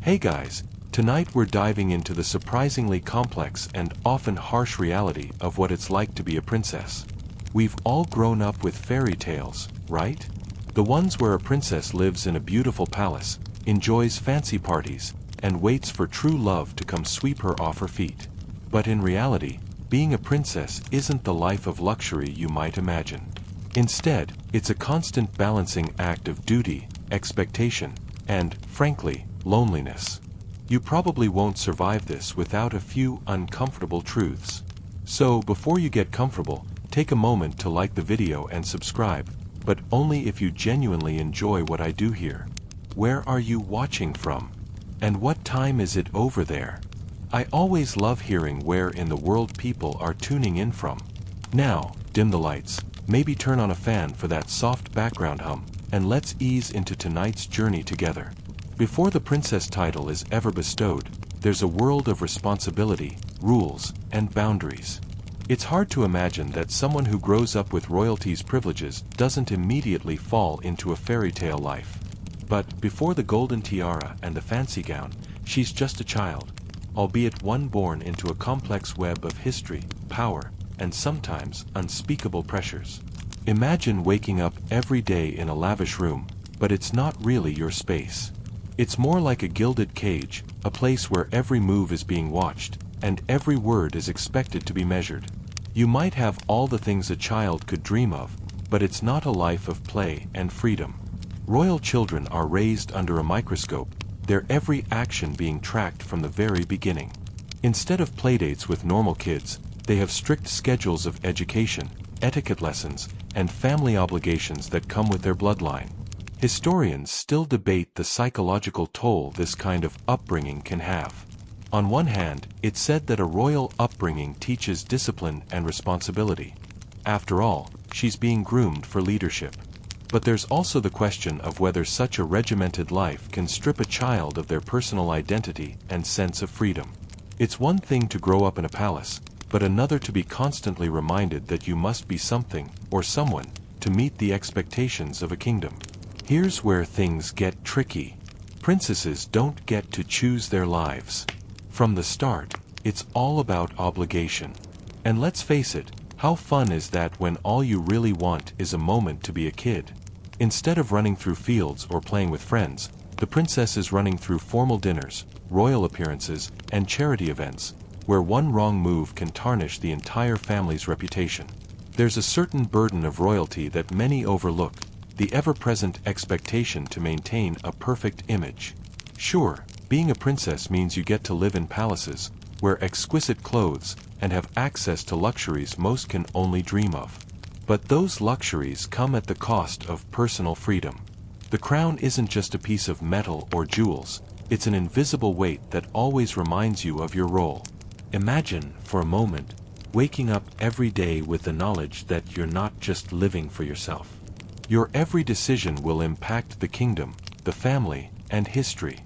Hey guys, tonight we're diving into the surprisingly complex and often harsh reality of what it's like to be a princess. We've all grown up with fairy tales, right? The ones where a princess lives in a beautiful palace, enjoys fancy parties, and waits for true love to come sweep her off her feet. But in reality, being a princess isn't the life of luxury you might imagine. Instead, it's a constant balancing act of duty, expectation, and, frankly, loneliness. You probably won't survive this without a few uncomfortable truths. So, before you get comfortable, take a moment to like the video and subscribe, but only if you genuinely enjoy what I do here. Where are you watching from? And what time is it over there? I always love hearing where in the world people are tuning in from. Now, dim the lights, maybe turn on a fan for that soft background hum, and let's ease into tonight's journey together. Before the princess title is ever bestowed, there's a world of responsibility, rules, and boundaries. It's hard to imagine that someone who grows up with royalty's privileges doesn't immediately fall into a fairy tale life. But before the golden tiara and the fancy gown, she's just a child, albeit one born into a complex web of history, power, and sometimes unspeakable pressures. Imagine waking up every day in a lavish room, but it's not really your space. It's more like a gilded cage, a place where every move is being watched, and every word is expected to be measured. You might have all the things a child could dream of, but it's not a life of play and freedom. Royal children are raised under a microscope, their every action being tracked from the very beginning. Instead of playdates with normal kids, they have strict schedules of education, etiquette lessons, and family obligations that come with their bloodline. Historians still debate the psychological toll this kind of upbringing can have. On one hand, it's said that a royal upbringing teaches discipline and responsibility. After all, she's being groomed for leadership. But there's also the question of whether such a regimented life can strip a child of their personal identity and sense of freedom. It's one thing to grow up in a palace, but another to be constantly reminded that you must be something, or someone, to meet the expectations of a kingdom. Here's where things get tricky. Princesses don't get to choose their lives. From the start, it's all about obligation. And let's face it, how fun is that when all you really want is a moment to be a kid? Instead of running through fields or playing with friends, the princess is running through formal dinners, royal appearances, and charity events, where one wrong move can tarnish the entire family's reputation. There's a certain burden of royalty that many overlook, the ever-present expectation to maintain a perfect image. Sure, being a princess means you get to live in palaces, wear exquisite clothes, and have access to luxuries most can only dream of. But those luxuries come at the cost of personal freedom. The crown isn't just a piece of metal or jewels, it's an invisible weight that always reminds you of your role. Imagine, for a moment, waking up every day with the knowledge that you're not just living for yourself. Your every decision will impact the kingdom, the family, and history.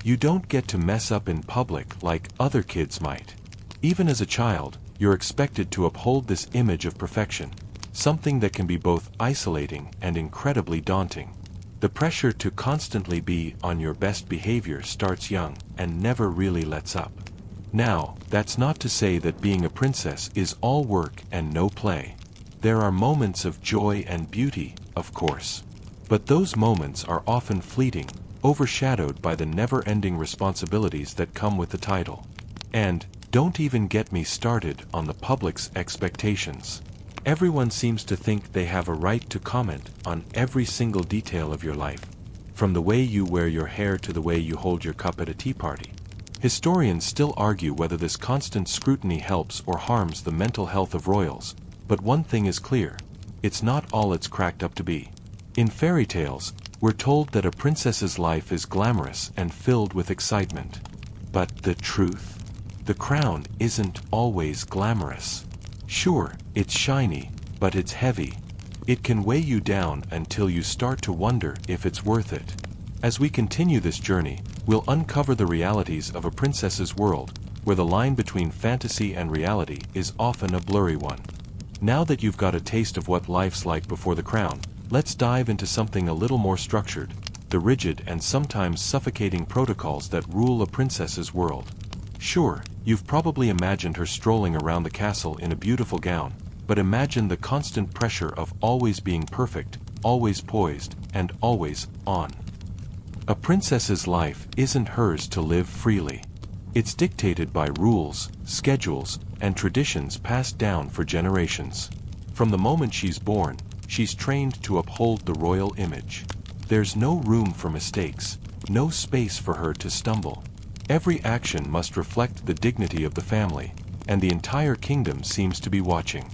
You don't get to mess up in public like other kids might. Even as a child, you're expected to uphold this image of perfection, something that can be both isolating and incredibly daunting. The pressure to constantly be on your best behavior starts young and never really lets up. Now, that's not to say that being a princess is all work and no play. There are moments of joy and beauty, of course. But those moments are often fleeting, overshadowed by the never-ending responsibilities that come with the title. And, don't even get me started on the public's expectations. Everyone seems to think they have a right to comment on every single detail of your life, from the way you wear your hair to the way you hold your cup at a tea party. Historians still argue whether this constant scrutiny helps or harms the mental health of royals, but one thing is clear, it's not all it's cracked up to be. In fairy tales, we're told that a princess's life is glamorous and filled with excitement. But the truth? The crown isn't always glamorous. Sure, it's shiny, but it's heavy. It can weigh you down until you start to wonder if it's worth it. As we continue this journey, we'll uncover the realities of a princess's world, where the line between fantasy and reality is often a blurry one. Now that you've got a taste of what life's like before the crown, let's dive into something a little more structured. the rigid and sometimes suffocating protocols that rule a princess's world. Sure, you've probably imagined her strolling around the castle in a beautiful gown, but imagine the constant pressure of always being perfect, always poised, and always on. A princess's life isn't hers to live freely. It's dictated by rules, schedules, and traditions passed down for generations. From the moment she's born, she's trained to uphold the royal image. There's no room for mistakes, no space for her to stumble. Every action must reflect the dignity of the family, and the entire kingdom seems to be watching.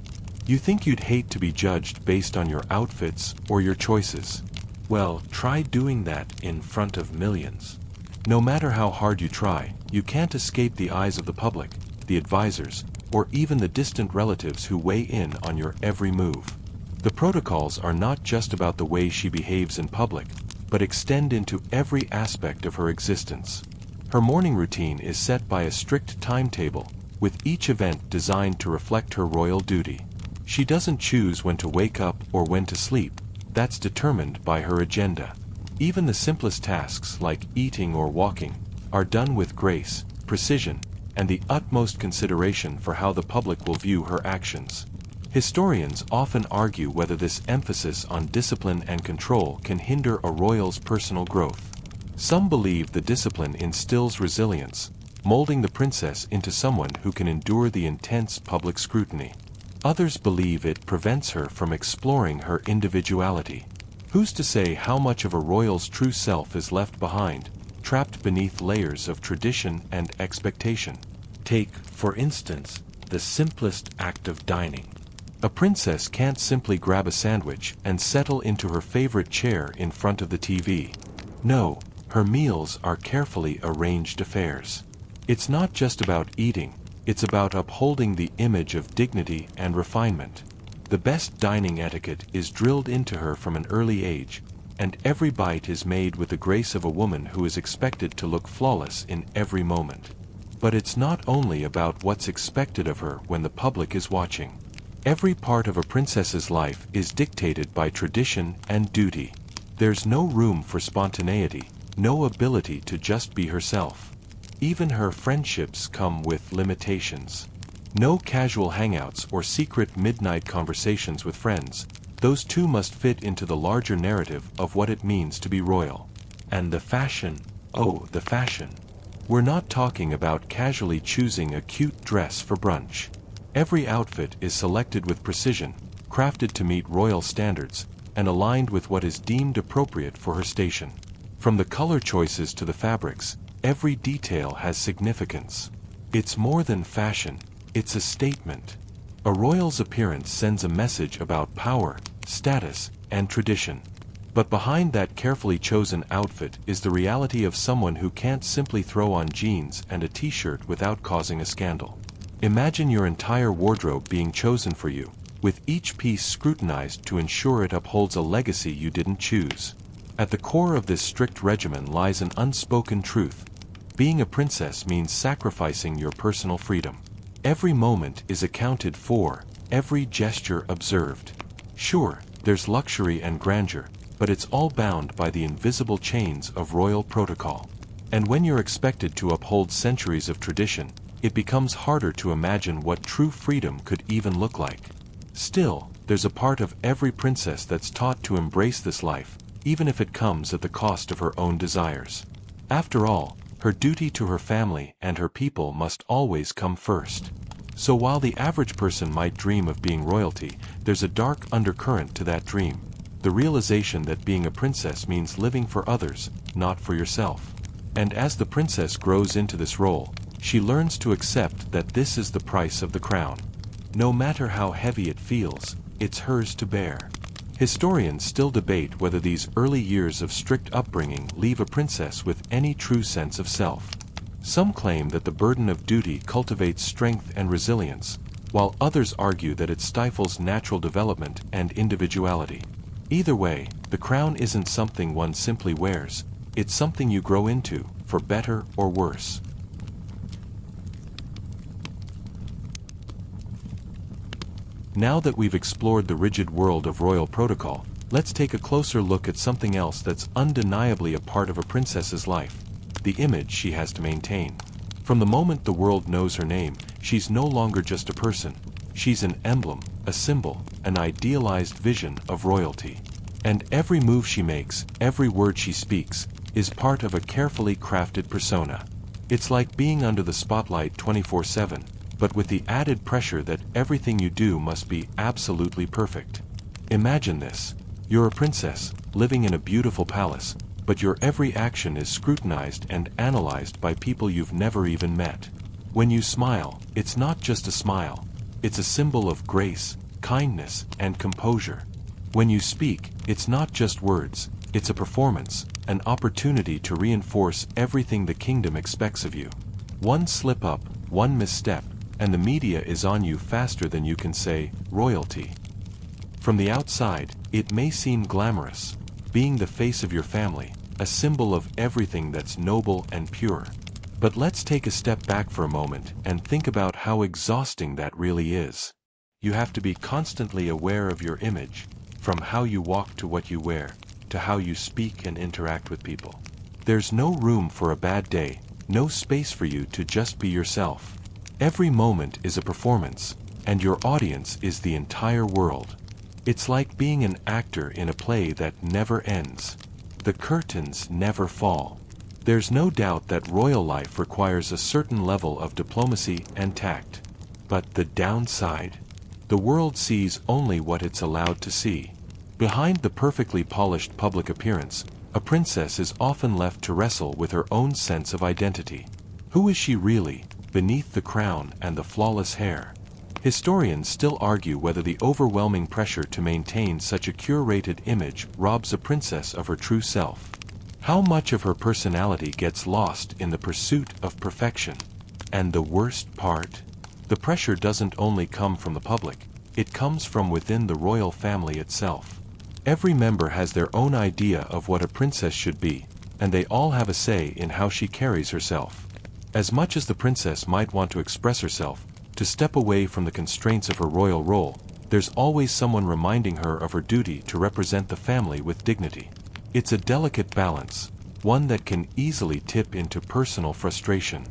You think you'd hate to be judged based on your outfits or your choices? Well, try doing that in front of millions. No matter how hard you try, you can't escape the eyes of the public, the advisors, or even the distant relatives who weigh in on your every move. The protocols are not just about the way she behaves in public, but extend into every aspect of her existence. Her morning routine is set by a strict timetable, with each event designed to reflect her royal duty. She doesn't choose when to wake up or when to sleep. That's determined by her agenda. Even the simplest tasks like eating or walking are done with grace, precision, and the utmost consideration for how the public will view her actions. Historians often argue whether this emphasis on discipline and control can hinder a royal's personal growth. Some believe the discipline instills resilience, molding the princess into someone who can endure the intense public scrutiny. Others believe it prevents her from exploring her individuality. Who's to say how much of a royal's true self is left behind, trapped beneath layers of tradition and expectation? Take, for instance, the simplest act of dining. A princess can't simply grab a sandwich and settle into her favorite chair in front of the TV. No, her meals are carefully arranged affairs. It's not just about eating, it's about upholding the image of dignity and refinement. The best dining etiquette is drilled into her from an early age, and every bite is made with the grace of a woman who is expected to look flawless in every moment. But it's not only about what's expected of her when the public is watching. Every part of a princess's life is dictated by tradition and duty. There's no room for spontaneity, no ability to just be herself. Even her friendships come with limitations. No casual hangouts or secret midnight conversations with friends. Those two must fit into the larger narrative of what it means to be royal. And the fashion, oh, the fashion. We're not talking about casually choosing a cute dress for brunch. Every outfit is selected with precision, crafted to meet royal standards, and aligned with what is deemed appropriate for her station. From the color choices to the fabrics, every detail has significance. It's more than fashion, it's a statement. A royal's appearance sends a message about power, status, and tradition. But behind that carefully chosen outfit is the reality of someone who can't simply throw on jeans and a t-shirt without causing a scandal. Imagine your entire wardrobe being chosen for you, with each piece scrutinized to ensure it upholds a legacy you didn't choose. At the core of this strict regimen lies an unspoken truth. Being a princess means sacrificing your personal freedom. Every moment is accounted for, every gesture observed. Sure, there's luxury and grandeur, but it's all bound by the invisible chains of royal protocol. And when you're expected to uphold centuries of tradition, it becomes harder to imagine what true freedom could even look like. Still, there's a part of every princess that's taught to embrace this life, even if it comes at the cost of her own desires. After all, her duty to her family and her people must always come first. So while the average person might dream of being royalty, there's a dark undercurrent to that dream. The realization that being a princess means living for others, not for yourself. And as the princess grows into this role, she learns to accept that this is the price of the crown. No matter how heavy it feels, it's hers to bear. Historians still debate whether these early years of strict upbringing leave a princess with any true sense of self. Some claim that the burden of duty cultivates strength and resilience, while others argue that it stifles natural development and individuality. Either way, the crown isn't something one simply wears, it's something you grow into, for better or worse. Now that we've explored the rigid world of royal protocol, let's take a closer look at something else that's undeniably a part of a princess's life: the image she has to maintain. From the moment the world knows her name, she's no longer just a person. She's an emblem, a symbol, an idealized vision of royalty. And every move she makes, every word she speaks, is part of a carefully crafted persona. It's like being under the spotlight 24/7, but with the added pressure that everything you do must be absolutely perfect. Imagine this. You're a princess, living in a beautiful palace, but your every action is scrutinized and analyzed by people you've never even met. When you smile, it's not just a smile. It's a symbol of grace, kindness, and composure. When you speak, it's not just words, it's a performance, an opportunity to reinforce everything the kingdom expects of you. One slip-up, one misstep, and the media is on you faster than you can say, royalty. From the outside, it may seem glamorous, being the face of your family, a symbol of everything that's noble and pure. But let's take a step back for a moment and think about how exhausting that really is. You have to be constantly aware of your image, from how you walk to what you wear, to how you speak and interact with people. There's no room for a bad day, no space for you to just be yourself. Every moment is a performance, and your audience is the entire world. It's like being an actor in a play that never ends. The curtains never fall. There's no doubt that royal life requires a certain level of diplomacy and tact. But the downside? The world sees only what it's allowed to see. Behind the perfectly polished public appearance, a princess is often left to wrestle with her own sense of identity. Who is she really, beneath the crown and the flawless hair? Historians still argue whether the overwhelming pressure to maintain such a curated image robs a princess of her true self. How much of her personality gets lost in the pursuit of perfection? And the worst part? The pressure doesn't only come from the public, it comes from within the royal family itself. Every member has their own idea of what a princess should be, and they all have a say in how she carries herself. As much as the princess might want to express herself, to step away from the constraints of her royal role, there's always someone reminding her of her duty to represent the family with dignity. It's a delicate balance, one that can easily tip into personal frustration.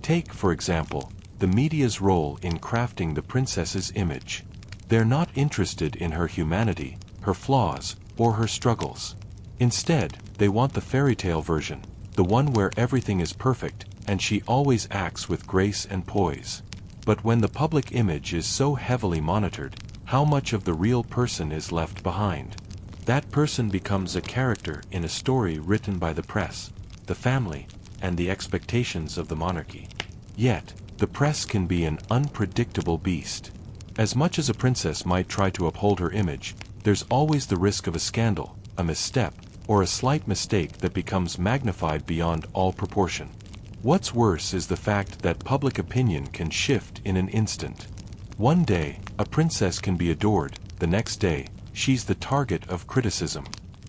Take, for example, the media's role in crafting the princess's image. They're not interested in her humanity, her flaws, or her struggles. Instead, they want the fairy tale version, the one where everything is perfect, and she always acts with grace and poise. But when the public image is so heavily monitored, how much of the real person is left behind? That person becomes a character in a story written by the press, the family, and the expectations of the monarchy. Yet, the press can be an unpredictable beast. As much as a princess might try to uphold her image, there's always the risk of a scandal, a misstep, or a slight mistake that becomes magnified beyond all proportion. What's worse is the fact that public opinion can shift in an instant. One day, a princess can be adored, the next day, she's the target of criticism.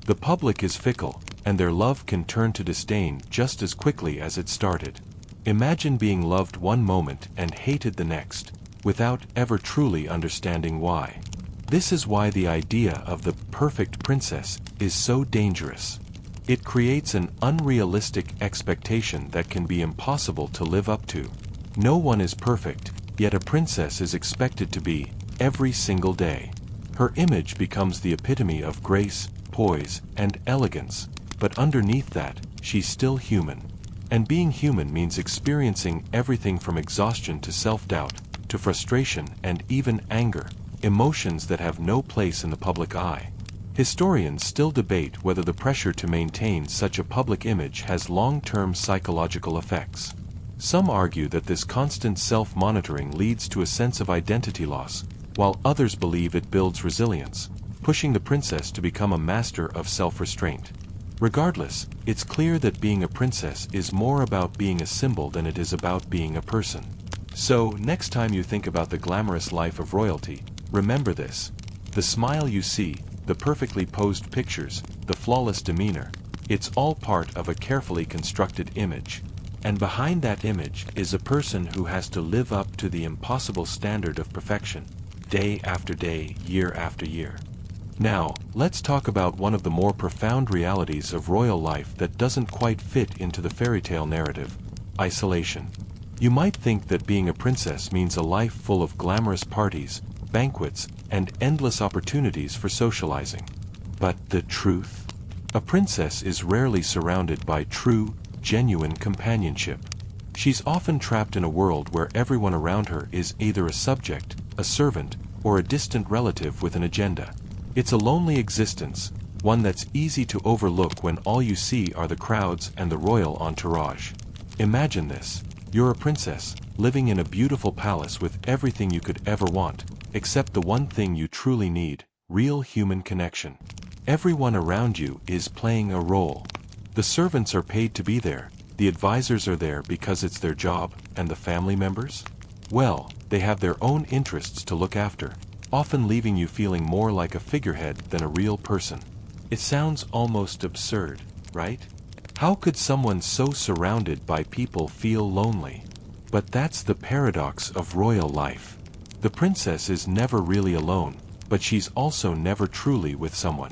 The public is fickle, and their love can turn to disdain just as quickly as it started. Imagine being loved one moment and hated the next, without ever truly understanding why. This is why the idea of the perfect princess is so dangerous. It creates an unrealistic expectation that can be impossible to live up to. No one is perfect, yet a princess is expected to be, every single day. Her image becomes the epitome of grace, poise, and elegance, but underneath that, she's still human. And being human means experiencing everything from exhaustion to self-doubt, to frustration and even anger, emotions that have no place in the public eye. Historians still debate whether the pressure to maintain such a public image has long-term psychological effects. Some argue that this constant self-monitoring leads to a sense of identity loss, while others believe it builds resilience, pushing the princess to become a master of self-restraint. Regardless, it's clear that being a princess is more about being a symbol than it is about being a person. So, next time you think about the glamorous life of royalty, remember this: the smile you see, the perfectly posed pictures, the flawless demeanor, it's all part of a carefully constructed image. And behind that image is a person who has to live up to the impossible standard of perfection, day after day, year after year. Now, let's talk about one of the more profound realities of royal life that doesn't quite fit into the fairy tale narrative: isolation. You might think that being a princess means a life full of glamorous parties, banquets, and endless opportunities for socializing. But the truth? A princess is rarely surrounded by true, genuine companionship. She's often trapped in a world where everyone around her is either a subject, a servant, or a distant relative with an agenda. It's a lonely existence, one that's easy to overlook when all you see are the crowds and the royal entourage. Imagine this: you're a princess, living in a beautiful palace with everything you could ever want, except the one thing you truly need: real human connection. Everyone around you is playing a role. The servants are paid to be there, the advisors are there because it's their job, and the family members? Well, they have their own interests to look after, often leaving you feeling more like a figurehead than a real person. It sounds almost absurd, right? How could someone so surrounded by people feel lonely? But that's the paradox of royal life. The princess is never really alone, but she's also never truly with someone.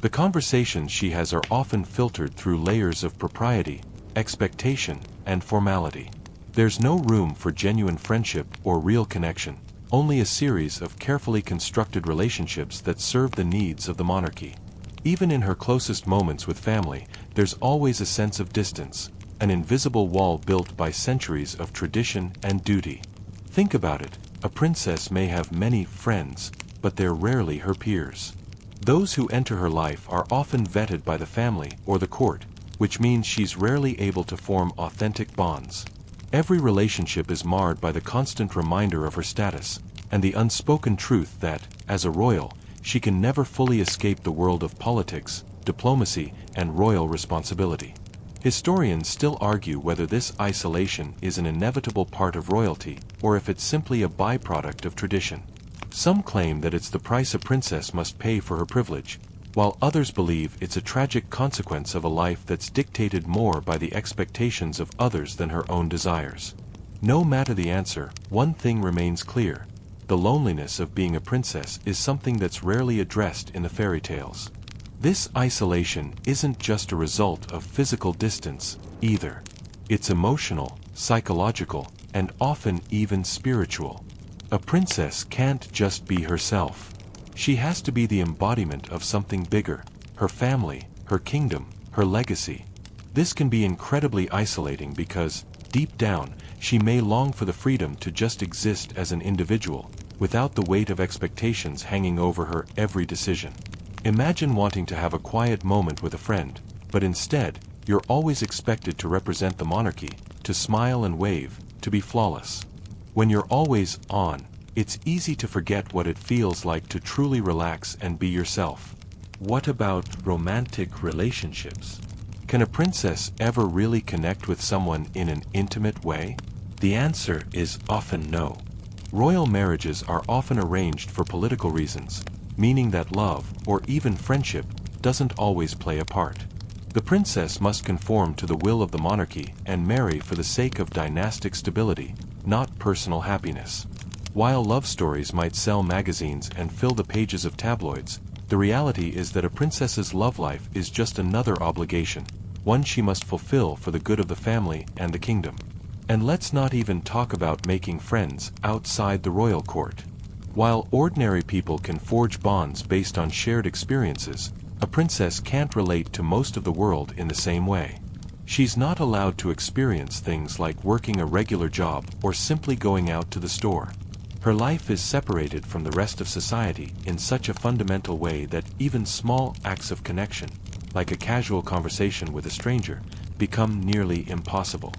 The conversations she has are often filtered through layers of propriety, expectation, and formality. There's no room for genuine friendship or real connection, only a series of carefully constructed relationships that serve the needs of the monarchy. Even in her closest moments with family, there's always a sense of distance, an invisible wall built by centuries of tradition and duty. Think about it: a princess may have many friends, but they're rarely her peers. Those who enter her life are often vetted by the family or the court, which means she's rarely able to form authentic bonds. Every relationship is marred by the constant reminder of her status, and the unspoken truth that, as a royal, she can never fully escape the world of politics, diplomacy, and royal responsibility. Historians still argue whether this isolation is an inevitable part of royalty, or if it's simply a byproduct of tradition. Some claim that it's the price a princess must pay for her privilege, while others believe it's a tragic consequence of a life that's dictated more by the expectations of others than her own desires. No matter the answer, one thing remains clear: the loneliness of being a princess is something that's rarely addressed in the fairy tales. This isolation isn't just a result of physical distance, either. It's emotional, psychological, and often even spiritual. A princess can't just be herself. She has to be the embodiment of something bigger: her family, her kingdom, her legacy. This can be incredibly isolating because, deep down, she may long for the freedom to just exist as an individual, without the weight of expectations hanging over her every decision. Imagine wanting to have a quiet moment with a friend, but instead, you're always expected to represent the monarchy, to smile and wave, to be flawless. When you're always on, it's easy to forget what it feels like to truly relax and be yourself. What about romantic relationships? Can a princess ever really connect with someone in an intimate way? The answer is often no. Royal marriages are often arranged for political reasons, meaning that love, or even friendship, doesn't always play a part. The princess must conform to the will of the monarchy and marry for the sake of dynastic stability, not personal happiness. While love stories might sell magazines and fill the pages of tabloids, the reality is that a princess's love life is just another obligation, one she must fulfill for the good of the family and the kingdom. And let's not even talk about making friends outside the royal court. While ordinary people can forge bonds based on shared experiences, a princess can't relate to most of the world in the same way. She's not allowed to experience things like working a regular job or simply going out to the store. Her life is separated from the rest of society in such a fundamental way that even small acts of connection, like a casual conversation with a stranger, become nearly impossible.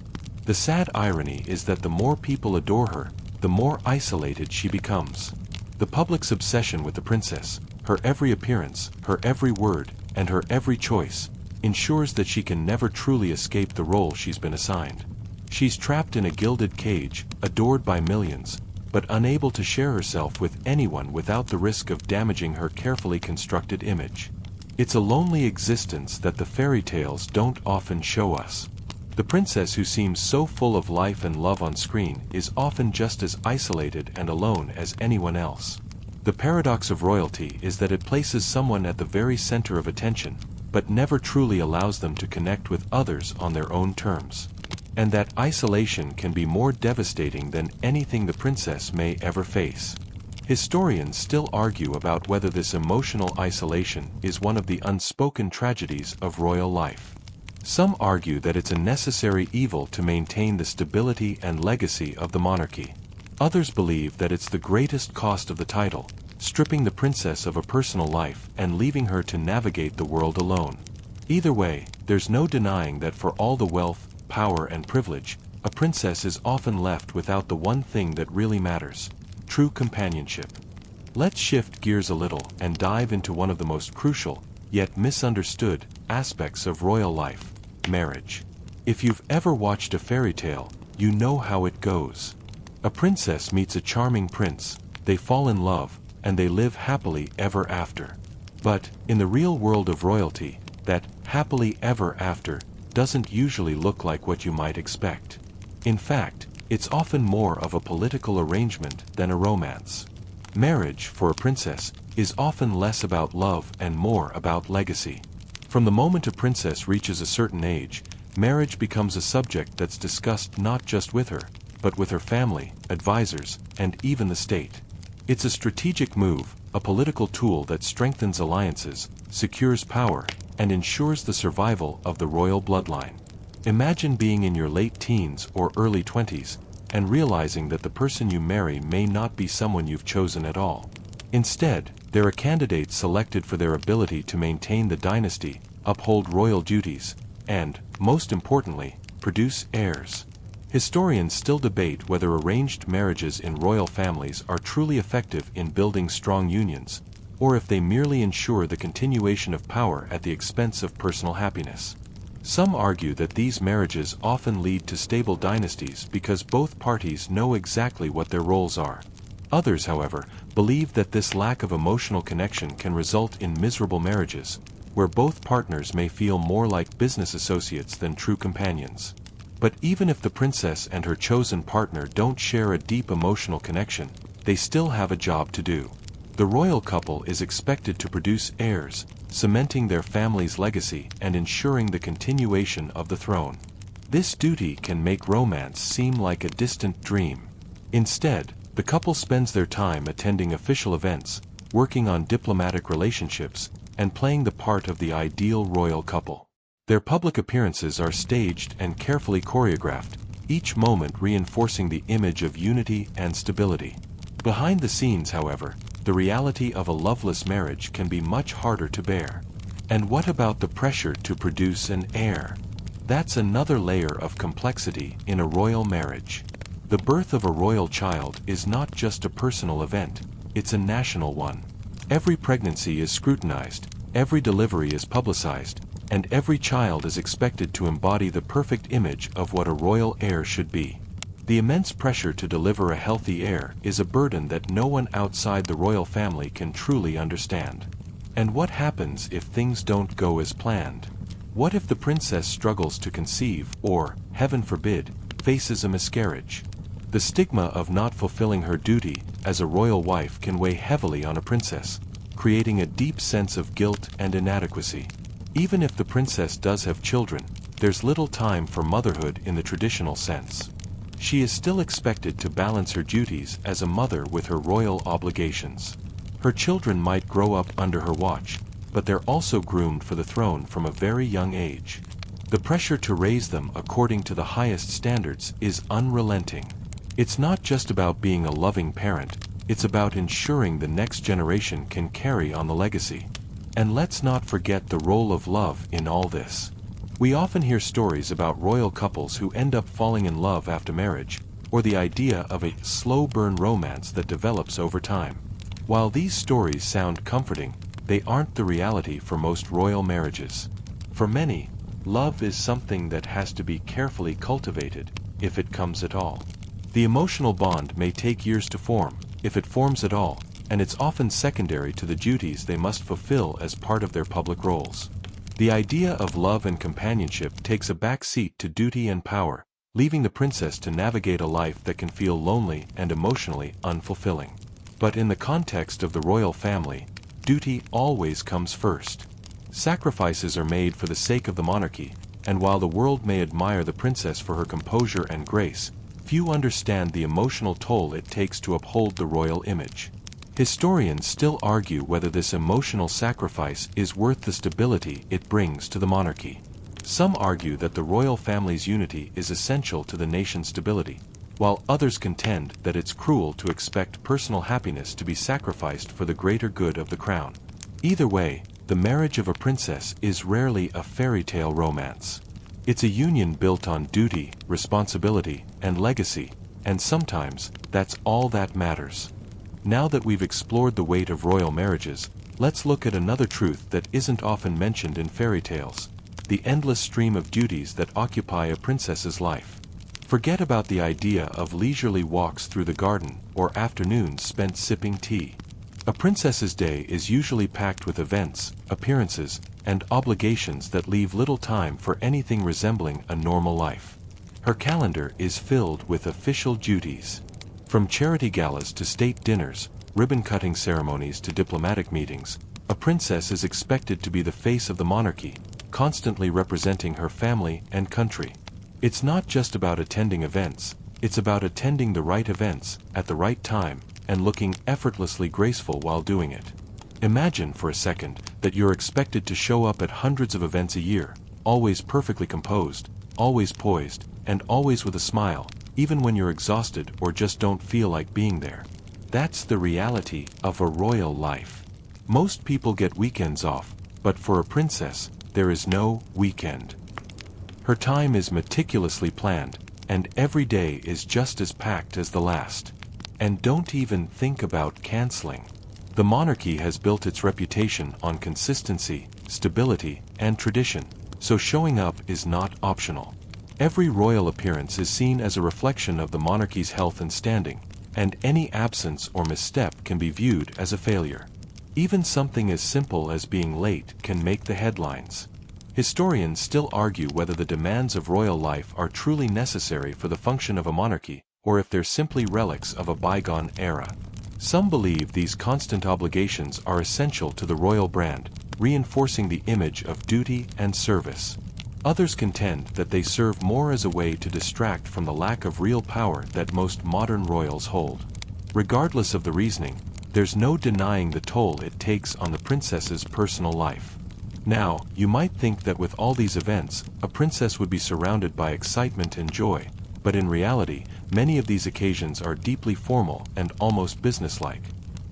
The sad irony is that the more people adore her, the more isolated she becomes. The public's obsession with the princess, her every appearance, her every word, and her every choice, ensures that she can never truly escape the role she's been assigned. She's trapped in a gilded cage, adored by millions, but unable to share herself with anyone without the risk of damaging her carefully constructed image. It's a lonely existence that the fairy tales don't often show us. The princess who seems so full of life and love on screen is often just as isolated and alone as anyone else. The paradox of royalty is that it places someone at the very center of attention, but never truly allows them to connect with others on their own terms. And that isolation can be more devastating than anything the princess may ever face. Historians still argue about whether this emotional isolation is one of the unspoken tragedies of royal life. Some argue that it's a necessary evil to maintain the stability and legacy of the monarchy. Others believe that it's the greatest cost of the title, stripping the princess of a personal life and leaving her to navigate the world alone. Either way, there's no denying that for all the wealth, power and privilege, a princess is often left without the one thing that really matters: true companionship. Let's shift gears a little and dive into one of the most crucial, yet misunderstood, aspects of royal life: marriage. If you've ever watched a fairy tale, you know how it goes. A princess meets a charming prince, they fall in love, and they live happily ever after. But, in the real world of royalty, that happily ever after doesn't usually look like what you might expect. In fact, it's often more of a political arrangement than a romance. Marriage, for a princess, is often less about love and more about legacy. From the moment a princess reaches a certain age, marriage becomes a subject that's discussed not just with her, but with her family, advisors, and even the state. It's a strategic move, a political tool that strengthens alliances, secures power, and ensures the survival of the royal bloodline. Imagine being in your late teens or early 20s, and realizing that the person you marry may not be someone you've chosen at all. Instead, they're a candidate selected for their ability to maintain the dynasty, uphold royal duties, and, most importantly, produce heirs. Historians still debate whether arranged marriages in royal families are truly effective in building strong unions, or if they merely ensure the continuation of power at the expense of personal happiness. Some argue that these marriages often lead to stable dynasties because both parties know exactly what their roles are. Others, however, believe that this lack of emotional connection can result in miserable marriages, where both partners may feel more like business associates than true companions. But even if the princess and her chosen partner don't share a deep emotional connection, they still have a job to do. The royal couple is expected to produce heirs, cementing their family's legacy and ensuring the continuation of the throne. This duty can make romance seem like a distant dream. Instead, the couple spends their time attending official events, working on diplomatic relationships, and playing the part of the ideal royal couple. Their public appearances are staged and carefully choreographed, each moment reinforcing the image of unity and stability. Behind the scenes, however, the reality of a loveless marriage can be much harder to bear. And what about the pressure to produce an heir? That's another layer of complexity in a royal marriage. The birth of a royal child is not just a personal event, it's a national one. Every pregnancy is scrutinized, every delivery is publicized, and every child is expected to embody the perfect image of what a royal heir should be. The immense pressure to deliver a healthy heir is a burden that no one outside the royal family can truly understand. And what happens if things don't go as planned? What if the princess struggles to conceive or, heaven forbid, faces a miscarriage? The stigma of not fulfilling her duty as a royal wife can weigh heavily on a princess, creating a deep sense of guilt and inadequacy. Even if the princess does have children, there's little time for motherhood in the traditional sense. She is still expected to balance her duties as a mother with her royal obligations. Her children might grow up under her watch, but they're also groomed for the throne from a very young age. The pressure to raise them according to the highest standards is unrelenting. It's not just about being a loving parent, it's about ensuring the next generation can carry on the legacy. And let's not forget the role of love in all this. We often hear stories about royal couples who end up falling in love after marriage, or the idea of a slow-burn romance that develops over time. While these stories sound comforting, they aren't the reality for most royal marriages. For many, love is something that has to be carefully cultivated, if it comes at all. The emotional bond may take years to form, if it forms at all, and it's often secondary to the duties they must fulfill as part of their public roles. The idea of love and companionship takes a back seat to duty and power, leaving the princess to navigate a life that can feel lonely and emotionally unfulfilling. But in the context of the royal family, duty always comes first. Sacrifices are made for the sake of the monarchy, and while the world may admire the princess for her composure and grace, few understand the emotional toll it takes to uphold the royal image. Historians still argue whether this emotional sacrifice is worth the stability it brings to the monarchy. Some argue that the royal family's unity is essential to the nation's stability, while others contend that it's cruel to expect personal happiness to be sacrificed for the greater good of the crown. Either way, the marriage of a princess is rarely a fairy tale romance. It's a union built on duty, responsibility, and legacy, and sometimes, that's all that matters. Now that we've explored the weight of royal marriages, let's look at another truth that isn't often mentioned in fairy tales: the endless stream of duties that occupy a princess's life. Forget about the idea of leisurely walks through the garden or afternoons spent sipping tea. A princess's day is usually packed with events, appearances, and obligations that leave little time for anything resembling a normal life. Her calendar is filled with official duties. From charity galas to state dinners, ribbon-cutting ceremonies to diplomatic meetings, a princess is expected to be the face of the monarchy, constantly representing her family and country. It's not just about attending events, it's about attending the right events, at the right time, and looking effortlessly graceful while doing it. Imagine for a second that you're expected to show up at hundreds of events a year, always perfectly composed, always poised, and always with a smile, even when you're exhausted or just don't feel like being there. That's the reality of a royal life. Most people get weekends off, but for a princess, there is no weekend. Her time is meticulously planned, and every day is just as packed as the last. And don't even think about canceling. The monarchy has built its reputation on consistency, stability, and tradition, so showing up is not optional. Every royal appearance is seen as a reflection of the monarchy's health and standing, and any absence or misstep can be viewed as a failure. Even something as simple as being late can make the headlines. Historians still argue whether the demands of royal life are truly necessary for the function of a monarchy, or if they're simply relics of a bygone era. Some believe these constant obligations are essential to the royal brand, reinforcing the image of duty and service. Others contend that they serve more as a way to distract from the lack of real power that most modern royals hold. Regardless of the reasoning, there's no denying the toll it takes on the princess's personal life. Now, you might think that with all these events, a princess would be surrounded by excitement and joy, but in reality, many of these occasions are deeply formal and almost businesslike.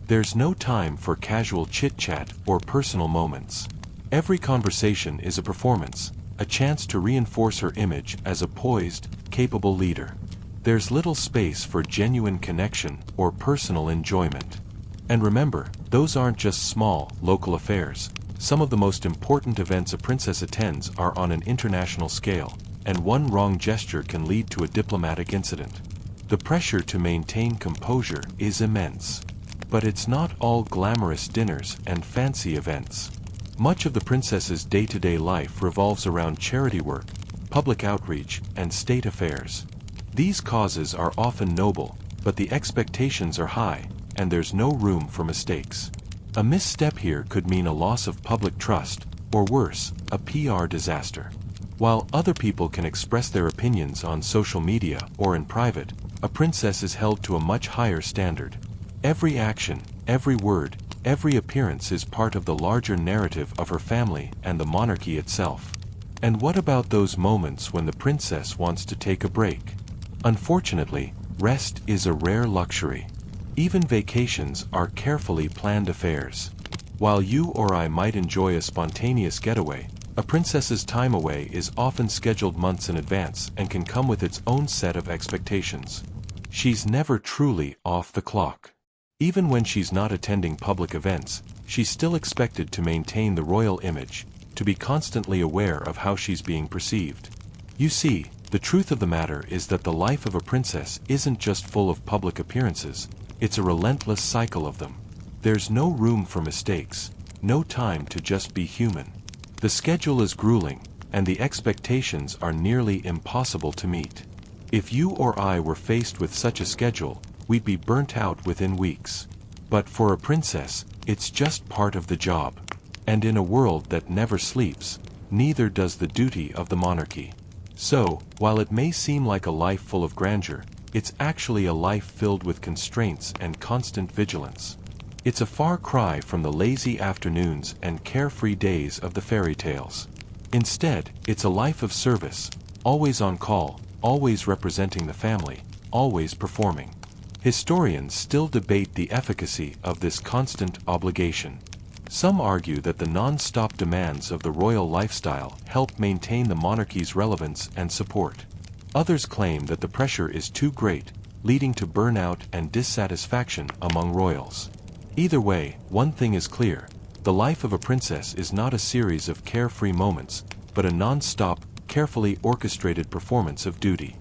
There's no time for casual chit-chat or personal moments. Every conversation is a performance, a chance to reinforce her image as a poised, capable leader. There's little space for genuine connection or personal enjoyment. And remember, those aren't just small, local affairs. Some of the most important events a princess attends are on an international scale, and one wrong gesture can lead to a diplomatic incident. The pressure to maintain composure is immense. But it's not all glamorous dinners and fancy events. Much of the princess's day-to-day life revolves around charity work, public outreach, and state affairs. These causes are often noble, but the expectations are high, and there's no room for mistakes. A misstep here could mean a loss of public trust, or worse, a PR disaster. While other people can express their opinions on social media or in private, a princess is held to a much higher standard. Every action, every word, every appearance is part of the larger narrative of her family and the monarchy itself. And what about those moments when the princess wants to take a break? Unfortunately, rest is a rare luxury. Even vacations are carefully planned affairs. While you or I might enjoy a spontaneous getaway, a princess's time away is often scheduled months in advance and can come with its own set of expectations. She's never truly off the clock. Even when she's not attending public events, she's still expected to maintain the royal image, to be constantly aware of how she's being perceived. You see, the truth of the matter is that the life of a princess isn't just full of public appearances, it's a relentless cycle of them. There's no room for mistakes, no time to just be human. The schedule is grueling, and the expectations are nearly impossible to meet. If you or I were faced with such a schedule, we'd be burnt out within weeks. But for a princess, it's just part of the job. And in a world that never sleeps, neither does the duty of the monarchy. So, while it may seem like a life full of grandeur, it's actually a life filled with constraints and constant vigilance. It's a far cry from the lazy afternoons and carefree days of the fairy tales. Instead, it's a life of service, always on call, always representing the family, always performing. Historians still debate the efficacy of this constant obligation. Some argue that the non-stop demands of the royal lifestyle help maintain the monarchy's relevance and support. Others claim that the pressure is too great, leading to burnout and dissatisfaction among royals. Either way, one thing is clear: the life of a princess is not a series of carefree moments, but a non-stop, carefully orchestrated performance of duty.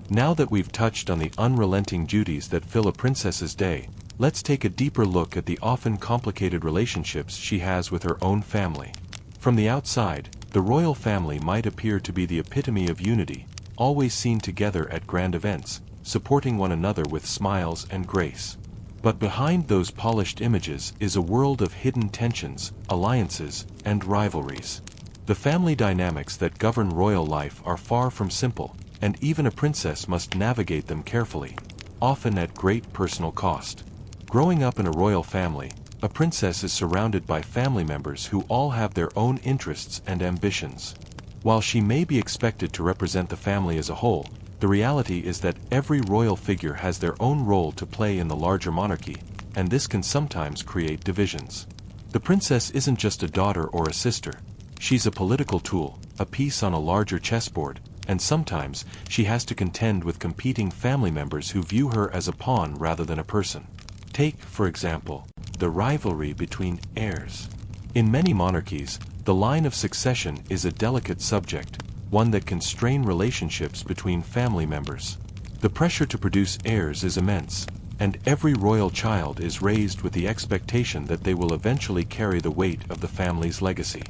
Now that we've touched on the unrelenting duties that fill a princess's day, let's take a deeper look at the often complicated relationships she has with her own family. From the outside, the royal family might appear to be the epitome of unity, always seen together at grand events, supporting one another with smiles and grace. But behind those polished images is a world of hidden tensions, alliances, and rivalries. The family dynamics that govern royal life are far from simple, and even a princess must navigate them carefully, often at great personal cost. Growing up in a royal family, a princess is surrounded by family members who all have their own interests and ambitions. While she may be expected to represent the family as a whole, the reality is that every royal figure has their own role to play in the larger monarchy, and this can sometimes create divisions. The princess isn't just a daughter or a sister. She's a political tool, a piece on a larger chessboard, and sometimes she has to contend with competing family members who view her as a pawn rather than a person. Take, for example, the rivalry between heirs. In many monarchies, the line of succession is a delicate subject, one that can strain relationships between family members. The pressure to produce heirs is immense, and every royal child is raised with the expectation that they will eventually carry the weight of the family's legacy.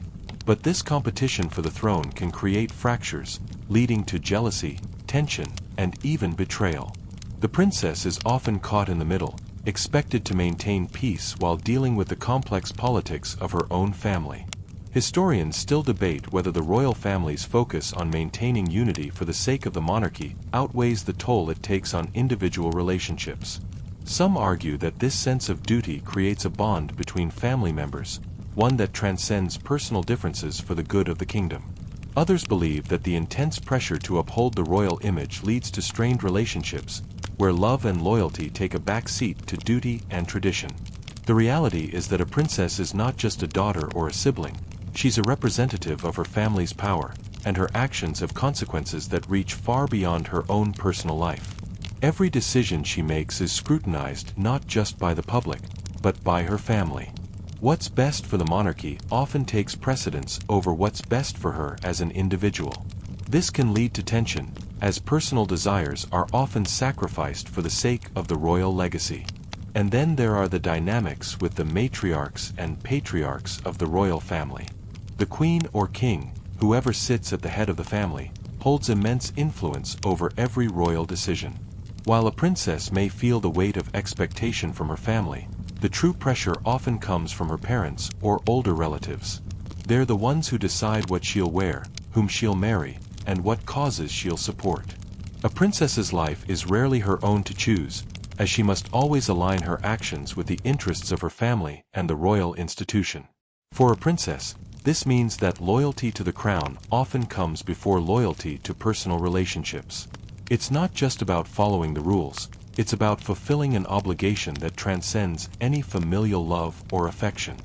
But this competition for the throne can create fractures, leading to jealousy, tension, and even betrayal. The princess is often caught in the middle, expected to maintain peace while dealing with the complex politics of her own family. Historians still debate whether the royal family's focus on maintaining unity for the sake of the monarchy outweighs the toll it takes on individual relationships. Some argue that this sense of duty creates a bond between family members, one that transcends personal differences for the good of the kingdom. Others believe that the intense pressure to uphold the royal image leads to strained relationships, where love and loyalty take a back seat to duty and tradition. The reality is that a princess is not just a daughter or a sibling. She's a representative of her family's power, and her actions have consequences that reach far beyond her own personal life. Every decision she makes is scrutinized not just by the public, but by her family. What's best for the monarchy often takes precedence over what's best for her as an individual. This can lead to tension, as personal desires are often sacrificed for the sake of the royal legacy. And then there are the dynamics with the matriarchs and patriarchs of the royal family. The queen or king, whoever sits at the head of the family, holds immense influence over every royal decision. While a princess may feel the weight of expectation from her family, the true pressure often comes from her parents or older relatives. They're the ones who decide what she'll wear, whom she'll marry, and what causes she'll support. A princess's life is rarely her own to choose, as she must always align her actions with the interests of her family and the royal institution. For a princess, this means that loyalty to the crown often comes before loyalty to personal relationships. It's not just about following the rules, it's about fulfilling an obligation that transcends any familial love or affection.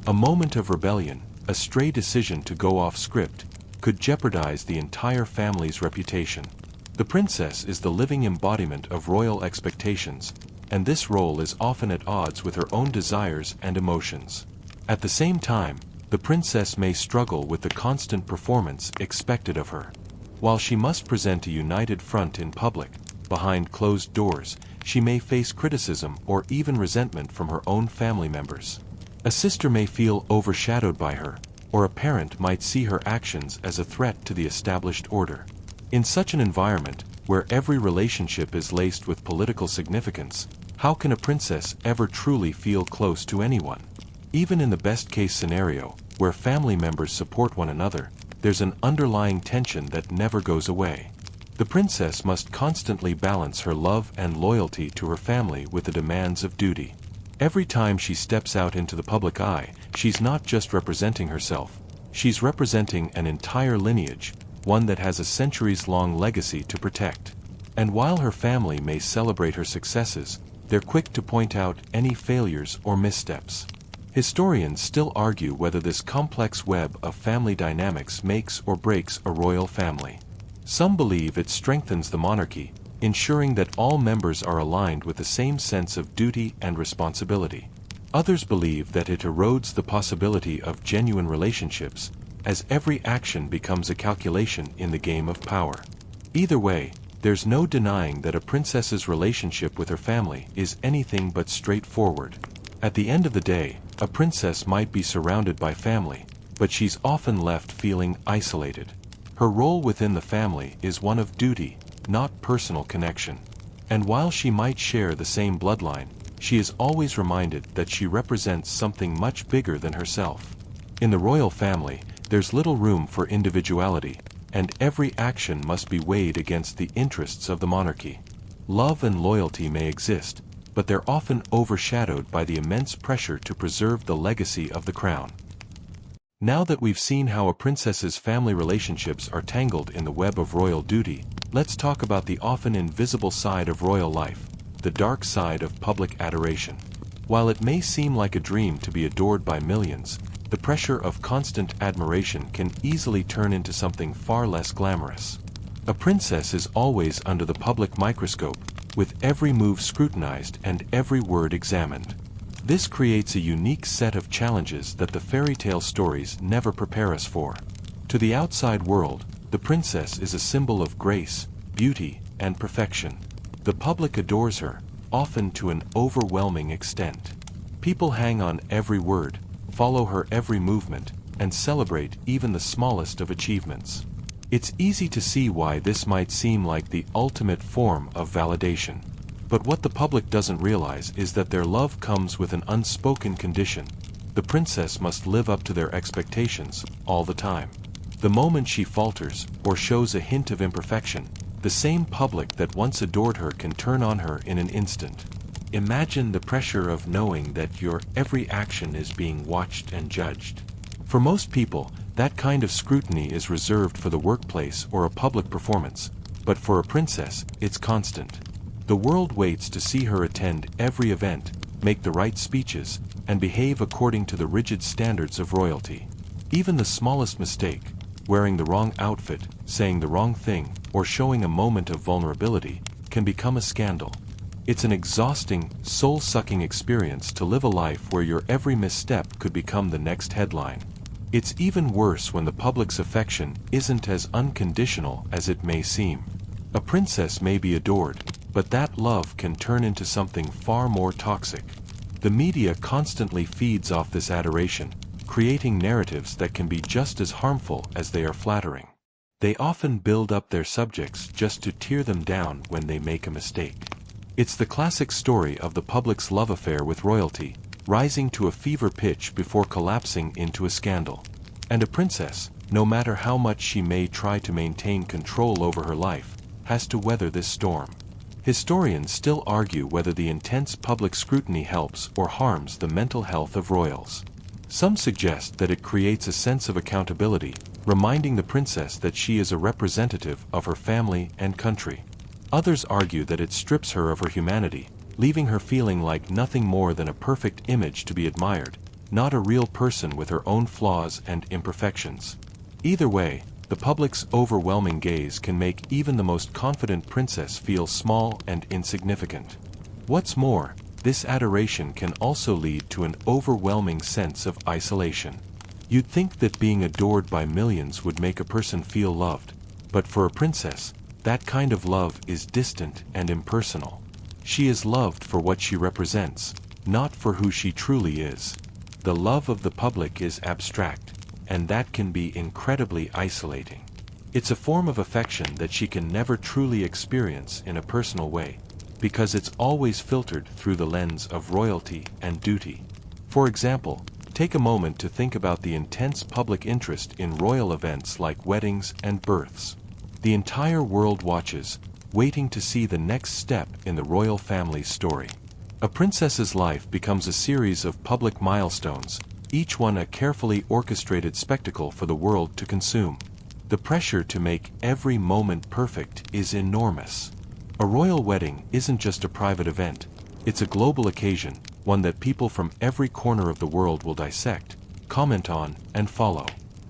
A moment of rebellion, a stray decision to go off script, could jeopardize the entire family's reputation. The princess is the living embodiment of royal expectations, and this role is often at odds with her own desires and emotions. At the same time, the princess may struggle with the constant performance expected of her. While she must present a united front in public, behind closed doors, she may face criticism or even resentment from her own family members. A sister may feel overshadowed by her, or a parent might see her actions as a threat to the established order. In such an environment, where every relationship is laced with political significance, How can a princess ever truly feel close to anyone? Even in the best-case scenario, where family members support one another, there's an underlying tension that never goes away. The princess must constantly balance her love and loyalty to her family with the demands of duty. Every time she steps out into the public eye, she's not just representing herself, she's representing an entire lineage, one that has a centuries-long legacy to protect. And while her family may celebrate her successes, they're quick to point out any failures or missteps. Historians still argue whether this complex web of family dynamics makes or breaks a royal family. Some believe it strengthens the monarchy, ensuring that all members are aligned with the same sense of duty and responsibility. Others believe that it erodes the possibility of genuine relationships, as every action becomes a calculation in the game of power. Either way, there's no denying that a princess's relationship with her family is anything but straightforward. At the end of the day, a princess might be surrounded by family, but she's often left feeling isolated. Her role within the family is one of duty, not personal connection. And while she might share the same bloodline, she is always reminded that she represents something much bigger than herself. In the royal family, there's little room for individuality, and every action must be weighed against the interests of the monarchy. Love and loyalty may exist, but they're often overshadowed by the immense pressure to preserve the legacy of the crown. Now that we've seen how a princess's family relationships are tangled in the web of royal duty, let's talk about the often invisible side of royal life, the dark side of public adoration. While it may seem like a dream to be adored by millions, the pressure of constant admiration can easily turn into something far less glamorous. A princess is always under the public microscope, with every move scrutinized and every word examined. This creates a unique set of challenges that the fairy tale stories never prepare us for. To the outside world, the princess is a symbol of grace, beauty, and perfection. The public adores her, often to an overwhelming extent. People hang on every word, follow her every movement, and celebrate even the smallest of achievements. It's easy to see why this might seem like the ultimate form of validation. But what the public doesn't realize is that their love comes with an unspoken condition. The princess must live up to their expectations, all the time. The moment she falters, or shows a hint of imperfection, the same public that once adored her can turn on her in an instant. Imagine the pressure of knowing that your every action is being watched and judged. For most people, that kind of scrutiny is reserved for the workplace or a public performance, but for a princess, it's constant. The world waits to see her attend every event, make the right speeches, and behave according to the rigid standards of royalty. Even the smallest mistake, wearing the wrong outfit, saying the wrong thing, or showing a moment of vulnerability, can become a scandal. It's an exhausting, soul-sucking experience to live a life where your every misstep could become the next headline. It's even worse when the public's affection isn't as unconditional as it may seem. A princess may be adored, but that love can turn into something far more toxic. The media constantly feeds off this adoration, creating narratives that can be just as harmful as they are flattering. They often build up their subjects just to tear them down when they make a mistake. It's the classic story of the public's love affair with royalty, rising to a fever pitch before collapsing into a scandal. And a princess, no matter how much she may try to maintain control over her life, has to weather this storm. Historians still argue whether the intense public scrutiny helps or harms the mental health of royals. Some suggest that it creates a sense of accountability, reminding the princess that she is a representative of her family and country. Others argue that it strips her of her humanity, leaving her feeling like nothing more than a perfect image to be admired, not a real person with her own flaws and imperfections. Either way, the public's overwhelming gaze can make even the most confident princess feel small and insignificant. What's more, this adoration can also lead to an overwhelming sense of isolation. You'd think that being adored by millions would make a person feel loved, but for a princess, that kind of love is distant and impersonal. She is loved for what she represents, not for who she truly is. The love of the public is abstract, and that can be incredibly isolating. It's a form of affection that she can never truly experience in a personal way. because it's always filtered through the lens of royalty and duty. For example, take a moment to think about the intense public interest in royal events like weddings and births. The entire world watches, waiting to see the next step in the royal family's story. A princess's life becomes a series of public milestones, each one a carefully orchestrated spectacle for the world to consume. The pressure to make every moment perfect is enormous. A royal wedding isn't just a private event, it's a global occasion, one that people from every corner of the world will dissect, comment on, and follow.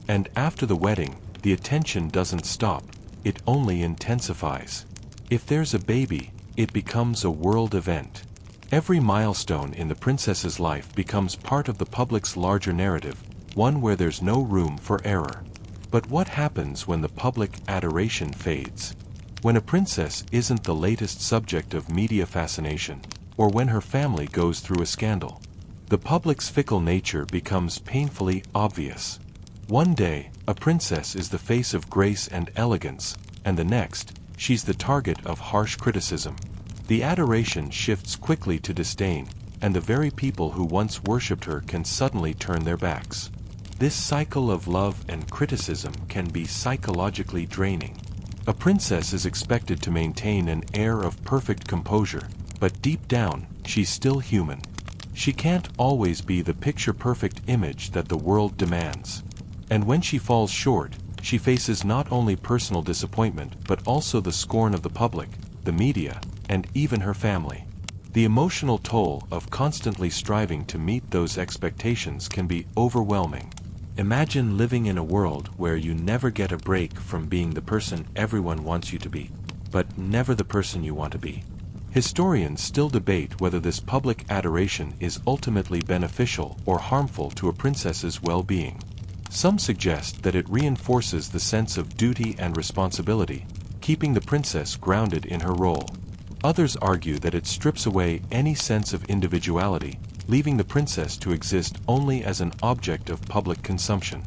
And after the wedding, the attention doesn't stop, it only intensifies. If there's a baby, it becomes a world event. Every milestone in the princess's life becomes part of the public's larger narrative, one where there's no room for error. But what happens when the public adoration fades? When a princess isn't the latest subject of media fascination, or when her family goes through a scandal? The public's fickle nature becomes painfully obvious. One day, a princess is the face of grace and elegance, and the next, she's the target of harsh criticism. The adoration shifts quickly to disdain, and the very people who once worshipped her can suddenly turn their backs. This cycle of love and criticism can be psychologically draining. A princess is expected to maintain an air of perfect composure, but deep down, she's still human. She can't always be the picture-perfect image that the world demands. And when she falls short, she faces not only personal disappointment but also the scorn of the public, the media, and even her family. The emotional toll of constantly striving to meet those expectations can be overwhelming. Imagine living in a world where you never get a break from being the person everyone wants you to be, but never the person you want to be. Historians still debate whether this public adoration is ultimately beneficial or harmful to a princess's well-being. Some suggest that it reinforces the sense of duty and responsibility, keeping the princess grounded in her role. Others argue that it strips away any sense of individuality, leaving the princess to exist only as an object of public consumption.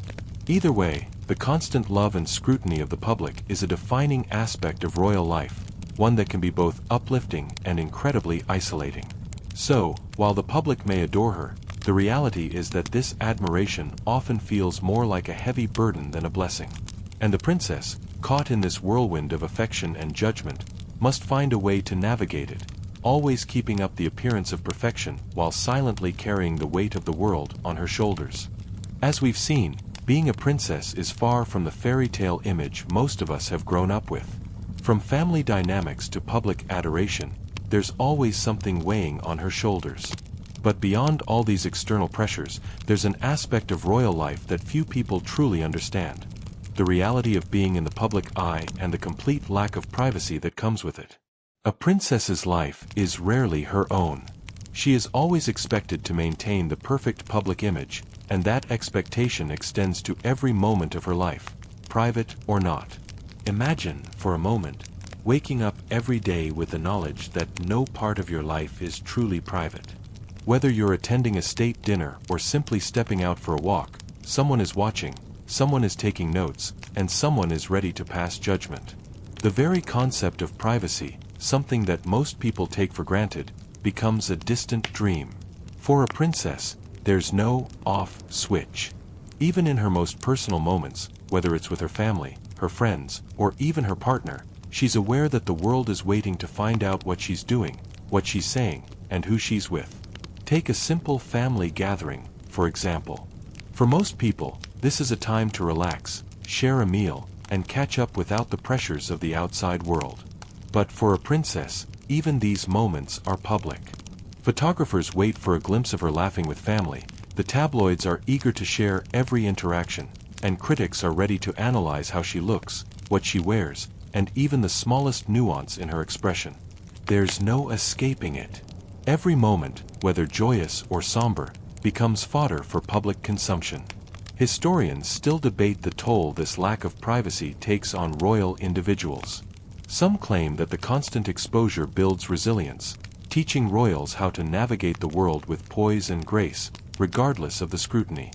Either way, the constant love and scrutiny of the public is a defining aspect of royal life, one that can be both uplifting and incredibly isolating. So, while the public may adore her, the reality is that this admiration often feels more like a heavy burden than a blessing. And the princess, caught in this whirlwind of affection and judgment, must find a way to navigate it, always keeping up the appearance of perfection while silently carrying the weight of the world on her shoulders. As we've seen, being a princess is far from the fairy tale image most of us have grown up with. From family dynamics to public adoration, there's always something weighing on her shoulders. But beyond all these external pressures, there's an aspect of royal life that few people truly understand: the reality of being in the public eye and the complete lack of privacy that comes with it. A princess's life is rarely her own. She is always expected to maintain the perfect public image, and that expectation extends to every moment of her life, private or not. Imagine, for a moment, waking up every day with the knowledge that no part of your life is truly private. Whether you're attending a state dinner or simply stepping out for a walk, someone is watching, someone is taking notes, and someone is ready to pass judgment. The very concept of privacy, something that most people take for granted, becomes a distant dream. For a princess, there's no off switch. Even in her most personal moments, whether it's with her family, her friends, or even her partner, she's aware that the world is waiting to find out what she's doing, what she's saying, and who she's with. Take a simple family gathering, for example. For most people, this is a time to relax, share a meal, and catch up without the pressures of the outside world. But for a princess, even these moments are public. Photographers wait for a glimpse of her laughing with family, the tabloids are eager to share every interaction, and critics are ready to analyze how she looks, what she wears, and even the smallest nuance in her expression. There's no escaping it. Every moment, whether joyous or somber, becomes fodder for public consumption. Historians still debate the toll this lack of privacy takes on royal individuals. Some claim that the constant exposure builds resilience, teaching royals how to navigate the world with poise and grace, regardless of the scrutiny.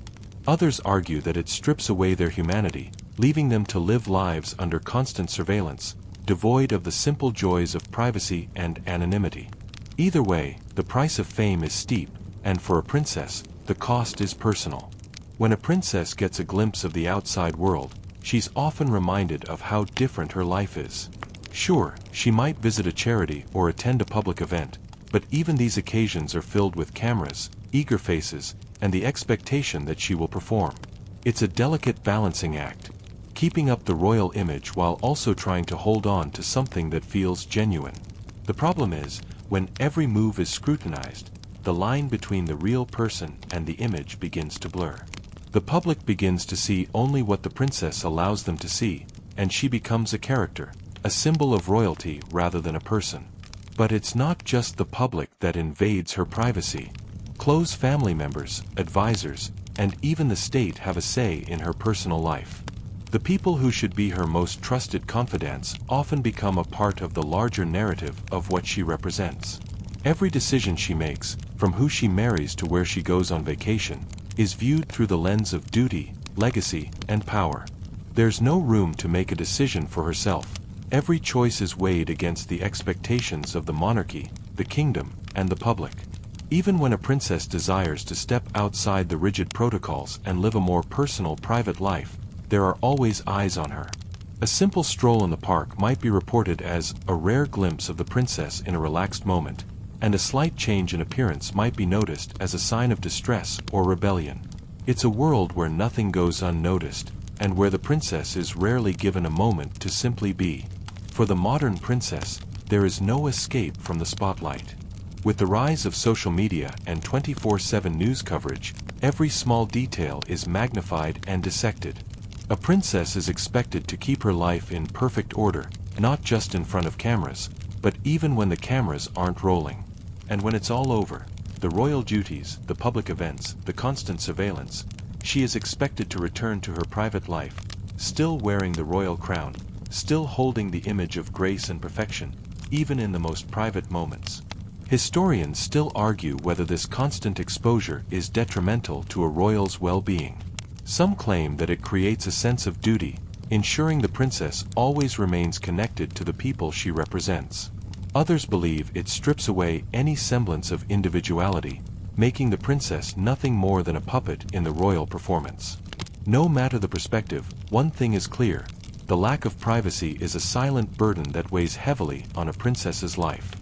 Others argue that it strips away their humanity, leaving them to live lives under constant surveillance, devoid of the simple joys of privacy and anonymity. Either way, the price of fame is steep, and for a princess, the cost is personal. When a princess gets a glimpse of the outside world, she's often reminded of how different her life is. Sure, she might visit a charity or attend a public event, but even these occasions are filled with cameras, eager faces, and the expectation that she will perform. It's a delicate balancing act, keeping up the royal image while also trying to hold on to something that feels genuine. The problem is, when every move is scrutinized, the line between the real person and the image begins to blur. The public begins to see only what the princess allows them to see, and she becomes a character, a symbol of royalty rather than a person. But it's not just the public that invades her privacy. Close family members, advisors, and even the state have a say in her personal life. The people who should be her most trusted confidants often become a part of the larger narrative of what she represents. Every decision she makes, from who she marries to where she goes on vacation, is viewed through the lens of duty, legacy, and power. There's no room to make a decision for herself. Every choice is weighed against the expectations of the monarchy, the kingdom, and the public. Even when a princess desires to step outside the rigid protocols and live a more personal, private life, there are always eyes on her. A simple stroll in the park might be reported as a rare glimpse of the princess in a relaxed moment, and a slight change in appearance might be noticed as a sign of distress or rebellion. It's a world where nothing goes unnoticed, and where the princess is rarely given a moment to simply be. For the modern princess, there is no escape from the spotlight. With the rise of social media and 24/7 news coverage, every small detail is magnified and dissected. A princess is expected to keep her life in perfect order, not just in front of cameras, but even when the cameras aren't rolling. And when it's all over, the royal duties, the public events, the constant surveillance, she is expected to return to her private life, still wearing the royal crown, still holding the image of grace and perfection, even in the most private moments. Historians still argue whether this constant exposure is detrimental to a royal's well-being. Some claim that it creates a sense of duty, ensuring the princess always remains connected to the people she represents. Others believe it strips away any semblance of individuality, making the princess nothing more than a puppet in the royal performance. No matter the perspective, one thing is clear: the lack of privacy is a silent burden that weighs heavily on a princess's life.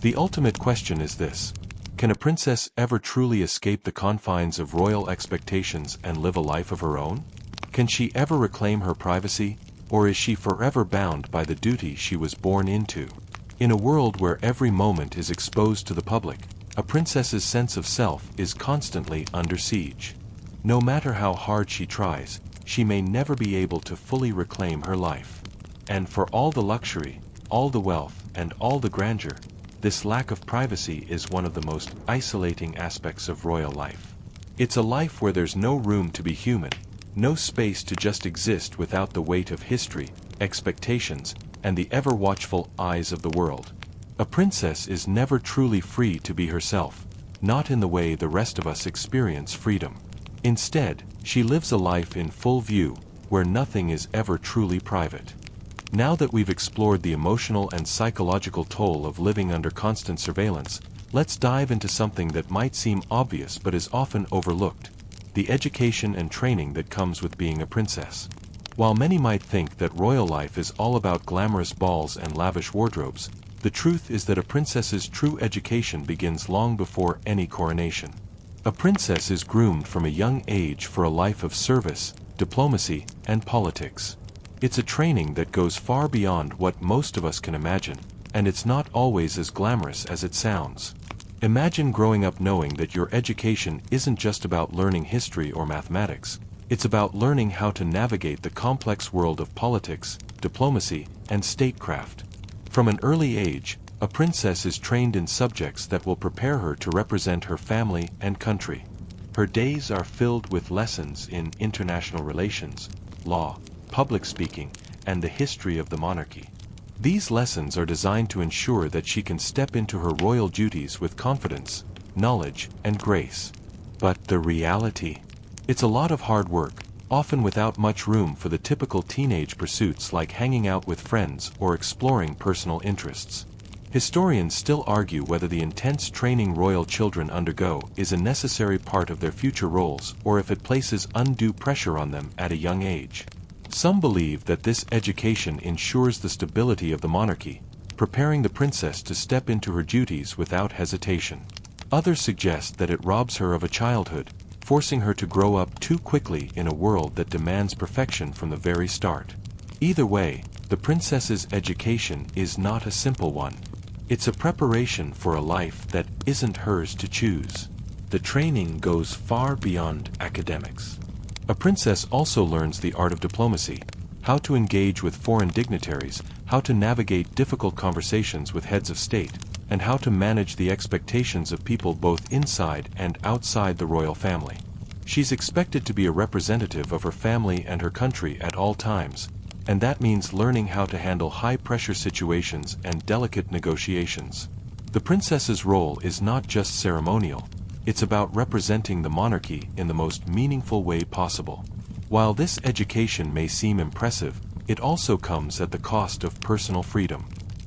The ultimate question is this: can a princess ever truly escape the confines of royal expectations and live a life of her own? Can she ever reclaim her privacy, or is she forever bound by the duty she was born into? In a world where every moment is exposed to the public, a princess's sense of self is constantly under siege. No matter how hard she tries, she may never be able to fully reclaim her life. And for all the luxury, all the wealth, and all the grandeur, this lack of privacy is one of the most isolating aspects of royal life. It's a life where there's no room to be human, no space to just exist without the weight of history, expectations, and the ever-watchful eyes of the world. A princess is never truly free to be herself, not in the way the rest of us experience freedom. Instead, she lives a life in full view, where nothing is ever truly private. Now that we've explored the emotional and psychological toll of living under constant surveillance, let's dive into something that might seem obvious but is often overlooked: the education and training that comes with being a princess. While many might think that royal life is all about glamorous balls and lavish wardrobes, the truth is that a princess's true education begins long before any coronation. A princess is groomed from a young age for a life of service, diplomacy, and politics. It's a training that goes far beyond what most of us can imagine, and it's not always as glamorous as it sounds. Imagine growing up knowing that your education isn't just about learning history or mathematics. It's about learning how to navigate the complex world of politics, diplomacy, and statecraft. From an early age, a princess is trained in subjects that will prepare her to represent her family and country. Her days are filled with lessons in international relations, law, public speaking, and the history of the monarchy. These lessons are designed to ensure that she can step into her royal duties with confidence, knowledge, and grace. But the reality? It's a lot of hard work, often without much room for the typical teenage pursuits like hanging out with friends or exploring personal interests. Historians still argue whether the intense training royal children undergo is a necessary part of their future roles or if it places undue pressure on them at a young age. Some believe that this education ensures the stability of the monarchy, preparing the princess to step into her duties without hesitation. Others suggest that it robs her of a childhood, forcing her to grow up too quickly in a world that demands perfection from the very start. Either way, the princess's education is not a simple one. It's a preparation for a life that isn't hers to choose. The training goes far beyond academics. A princess also learns the art of diplomacy, how to engage with foreign dignitaries, how to navigate difficult conversations with heads of state, and how to manage the expectations of people both inside and outside the royal family. She's expected to be a representative of her family and her country at all times, and that means learning how to handle high-pressure situations and delicate negotiations. The princess's role is not just ceremonial, it's about representing the monarchy in the most meaningful way possible. While this education may seem impressive, it also comes at the cost of personal freedom.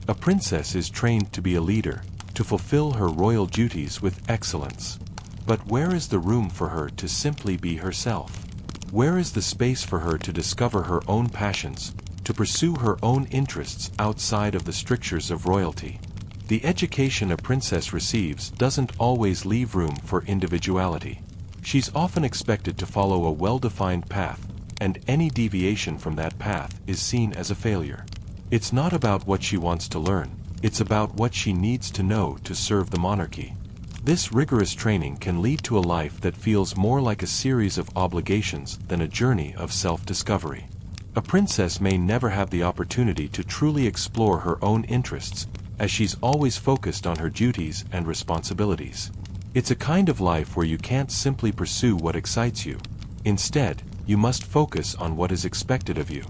A princess is trained to be a leader, to fulfill her royal duties with excellence. But where is the room for her to simply be herself? Where is the space for her to discover her own passions, to pursue her own interests outside of the strictures of royalty? The education a princess receives doesn't always leave room for individuality. She's often expected to follow a well-defined path, and any deviation from that path is seen as a failure. It's not about what she wants to learn, it's about what she needs to know to serve the monarchy. This rigorous training can lead to a life that feels more like a series of obligations than a journey of self-discovery. A princess may never have the opportunity to truly explore her own interests, as she's always focused on her duties and responsibilities. It's a kind of life where you can't simply pursue what excites you. Instead, you must focus on what is expected of you.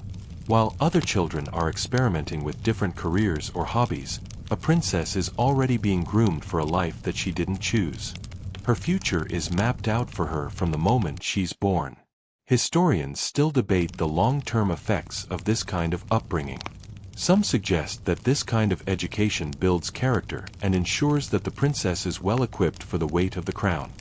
While other children are experimenting with different careers or hobbies, a princess is already being groomed for a life that she didn't choose. Her future is mapped out for her from the moment she's born. Historians still debate the long-term effects of this kind of upbringing. Some suggest that this kind of education builds character and ensures that the princess is well equipped for the weight of the crown.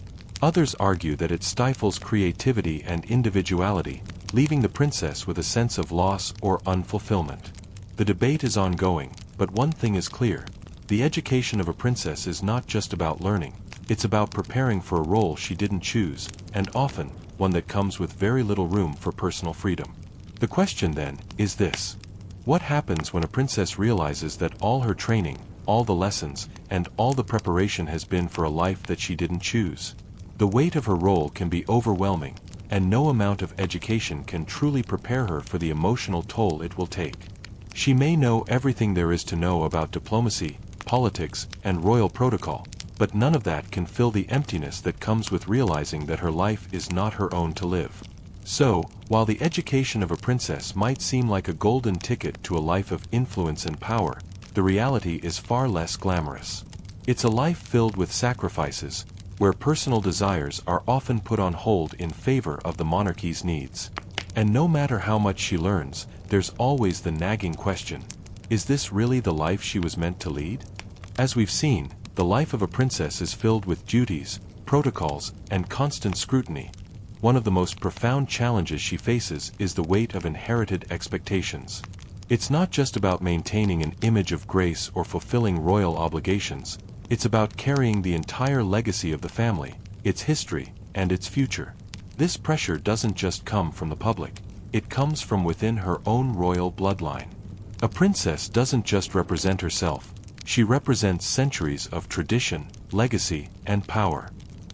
Others argue that it stifles creativity and individuality, leaving the princess with a sense of loss or unfulfillment. The debate is ongoing, but one thing is clear: the education of a princess is not just about learning, it's about preparing for a role she didn't choose, and often, one that comes with very little room for personal freedom. The question then is this: what happens when a princess realizes that all her training, all the lessons, and all the preparation has been for a life that she didn't choose? The weight of her role can be overwhelming, and no amount of education can truly prepare her for the emotional toll it will take. She may know everything there is to know about diplomacy, politics, and royal protocol, but none of that can fill the emptiness that comes with realizing that her life is not her own to live. So, while the education of a princess might seem like a golden ticket to a life of influence and power, the reality is far less glamorous. It's a life filled with sacrifices, where personal desires are often put on hold in favor of the monarchy's needs. And no matter how much she learns, there's always the nagging question: is this really the life she was meant to lead? As we've seen, the life of a princess is filled with duties, protocols, and constant scrutiny. One of the most profound challenges she faces is the weight of inherited expectations. It's not just about maintaining an image of grace or fulfilling royal obligations, it's about carrying the entire legacy of the family, its history, and its future. This pressure doesn't just come from the public, it comes from within her own royal bloodline. A princess doesn't just represent herself, she represents centuries of tradition, legacy, and power.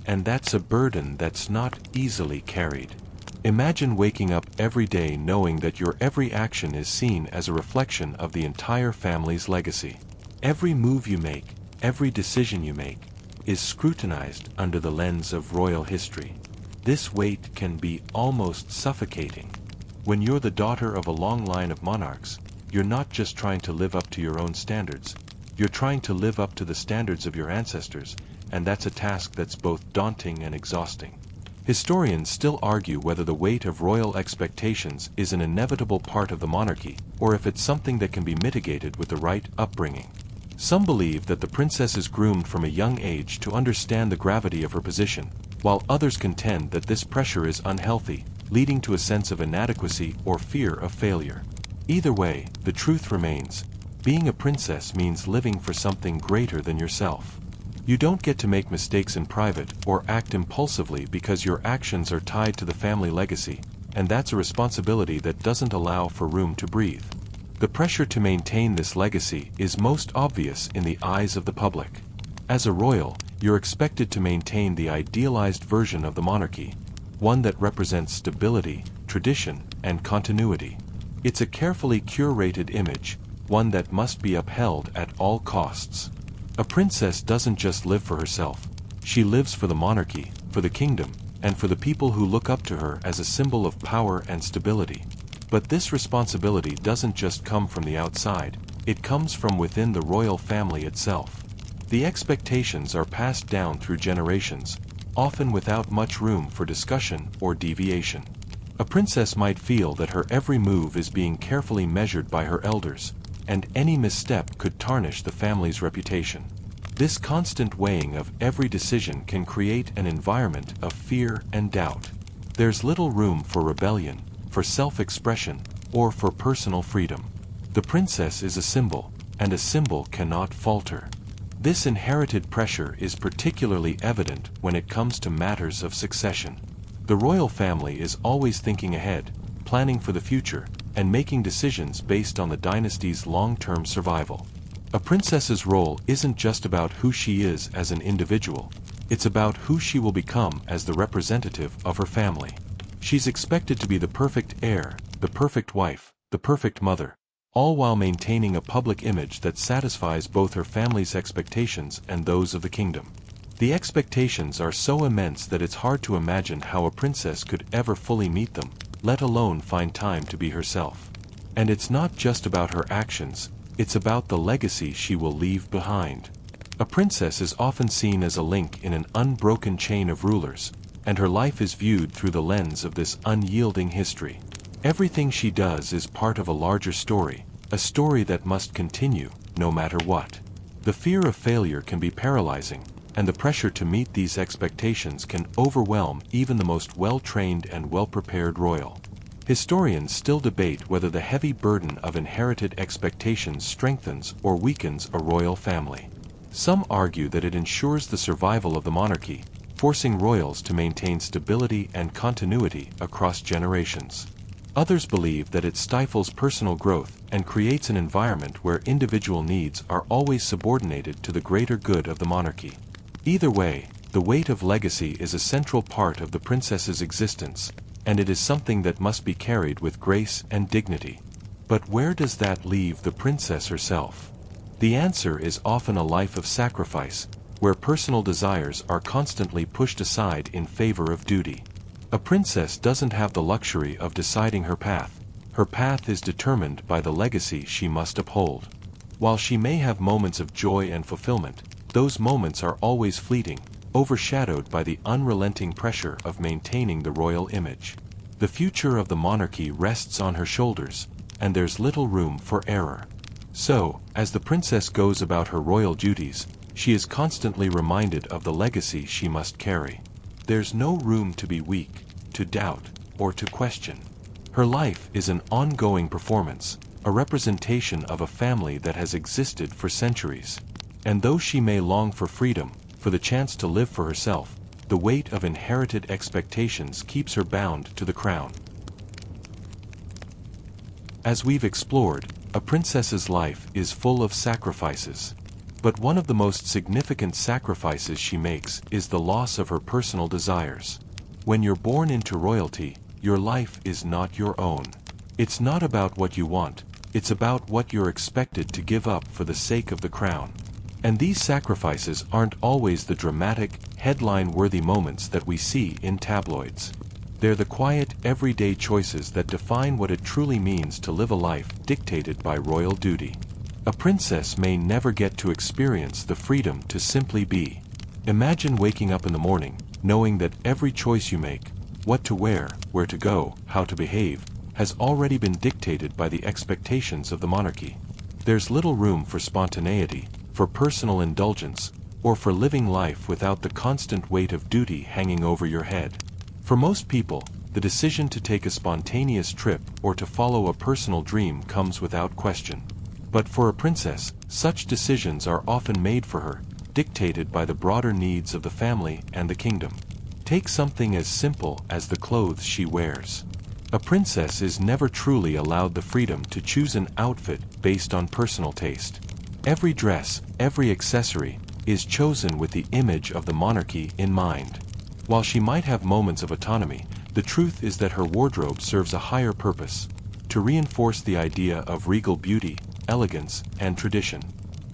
And that's a burden that's not easily carried. Imagine waking up every day knowing that your every action is seen as a reflection of the entire family's legacy. Every move you make, every decision you make, is scrutinized under the lens of royal history. This weight can be almost suffocating. When you're the daughter of a long line of monarchs, you're not just trying to live up to your own standards, you're trying to live up to the standards of your ancestors, and that's a task that's both daunting and exhausting. Historians still argue whether the weight of royal expectations is an inevitable part of the monarchy, or if it's something that can be mitigated with the right upbringing. Some believe that the princess is groomed from a young age to understand the gravity of her position, while others contend that this pressure is unhealthy, leading to a sense of inadequacy or fear of failure. Either way, the truth remains: being a princess means living for something greater than yourself. You don't get to make mistakes in private or act impulsively because your actions are tied to the family legacy, and that's a responsibility that doesn't allow for room to breathe. The pressure to maintain this legacy is most obvious in the eyes of the public. As a royal, you're expected to maintain the idealized version of the monarchy, one that represents stability, tradition, and continuity. It's a carefully curated image, one that must be upheld at all costs. A princess doesn't just live for herself. She lives for the monarchy, for the kingdom, and for the people who look up to her as a symbol of power and stability. But this responsibility doesn't just come from the outside, it comes from within the royal family itself. The expectations are passed down through generations, often without much room for discussion or deviation. A princess might feel that her every move is being carefully measured by her elders, and any misstep could tarnish the family's reputation. This constant weighing of every decision can create an environment of fear and doubt. There's little room for rebellion, for self-expression, or for personal freedom. The princess is a symbol, and a symbol cannot falter. This inherited pressure is particularly evident when it comes to matters of succession. The royal family is always thinking ahead, planning for the future, and making decisions based on the dynasty's long-term survival. A princess's role isn't just about who she is as an individual, it's about who she will become as the representative of her family. She's expected to be the perfect heir, the perfect wife, the perfect mother, all while maintaining a public image that satisfies both her family's expectations and those of the kingdom. The expectations are so immense that it's hard to imagine how a princess could ever fully meet them, let alone find time to be herself. And it's not just about her actions, it's about the legacy she will leave behind. A princess is often seen as a link in an unbroken chain of rulers, and her life is viewed through the lens of this unyielding history. Everything she does is part of a larger story, a story that must continue, no matter what. The fear of failure can be paralyzing, and the pressure to meet these expectations can overwhelm even the most well-trained and well-prepared royal. Historians still debate whether the heavy burden of inherited expectations strengthens or weakens a royal family. Some argue that it ensures the survival of the monarchy, forcing royals to maintain stability and continuity across generations. Others believe that it stifles personal growth and creates an environment where individual needs are always subordinated to the greater good of the monarchy. Either way, the weight of legacy is a central part of the princess's existence, and it is something that must be carried with grace and dignity. But where does that leave the princess herself? The answer is often a life of sacrifice, where personal desires are constantly pushed aside in favor of duty. A princess doesn't have the luxury of deciding her path. Her path is determined by the legacy she must uphold. While she may have moments of joy and fulfillment, those moments are always fleeting, overshadowed by the unrelenting pressure of maintaining the royal image. The future of the monarchy rests on her shoulders, and there's little room for error. So, as the princess goes about her royal duties, she is constantly reminded of the legacy she must carry. There's no room to be weak, to doubt, or to question. Her life is an ongoing performance, a representation of a family that has existed for centuries. And though she may long for freedom, for the chance to live for herself, the weight of inherited expectations keeps her bound to the crown. As we've explored, a princess's life is full of sacrifices. But one of the most significant sacrifices she makes is the loss of her personal desires. When you're born into royalty, your life is not your own. It's not about what you want, it's about what you're expected to give up for the sake of the crown. And these sacrifices aren't always the dramatic, headline-worthy moments that we see in tabloids. They're the quiet, everyday choices that define what it truly means to live a life dictated by royal duty. A princess may never get to experience the freedom to simply be. Imagine waking up in the morning, knowing that every choice you make, what to wear, where to go, how to behave, has already been dictated by the expectations of the monarchy. There's little room for spontaneity, for personal indulgence, or for living life without the constant weight of duty hanging over your head. For most people, the decision to take a spontaneous trip or to follow a personal dream comes without question. But for a princess, such decisions are often made for her, dictated by the broader needs of the family and the kingdom. Take something as simple as the clothes she wears. A princess is never truly allowed the freedom to choose an outfit based on personal taste. Every dress, every accessory, is chosen with the image of the monarchy in mind. While she might have moments of autonomy, the truth is that her wardrobe serves a higher purpose: to reinforce the idea of regal beauty, elegance, and tradition.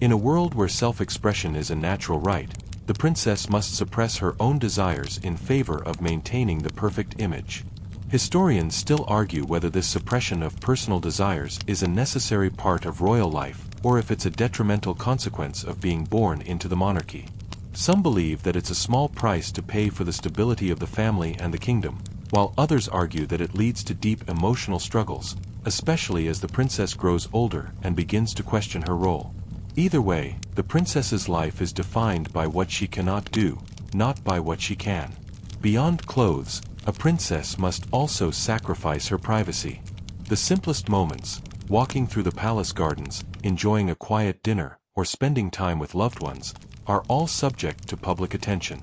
In a world where self-expression is a natural right, the princess must suppress her own desires in favor of maintaining the perfect image. Historians still argue whether this suppression of personal desires is a necessary part of royal life, or if it's a detrimental consequence of being born into the monarchy. Some believe that it's a small price to pay for the stability of the family and the kingdom, while others argue that it leads to deep emotional struggles, especially as the princess grows older and begins to question her role. Either way, the princess's life is defined by what she cannot do, not by what she can. Beyond clothes, a princess must also sacrifice her privacy. The simplest moments, walking through the palace gardens, enjoying a quiet dinner, or spending time with loved ones, are all subject to public attention.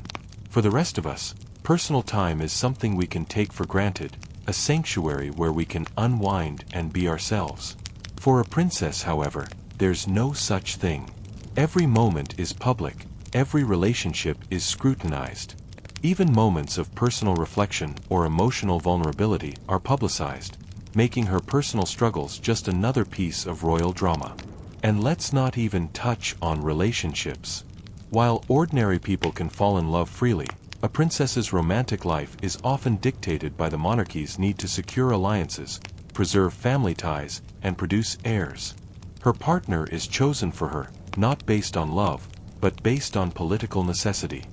For the rest of us, personal time is something we can take for granted, a sanctuary where we can unwind and be ourselves. For a princess, however, there's no such thing. Every moment is public, every relationship is scrutinized. Even moments of personal reflection or emotional vulnerability are publicized, making her personal struggles just another piece of royal drama. And let's not even touch on relationships. While ordinary people can fall in love freely, a princess's romantic life is often dictated by the monarchy's need to secure alliances, preserve family ties, and produce heirs. Her partner is chosen for her, not based on love, but based on political necessity.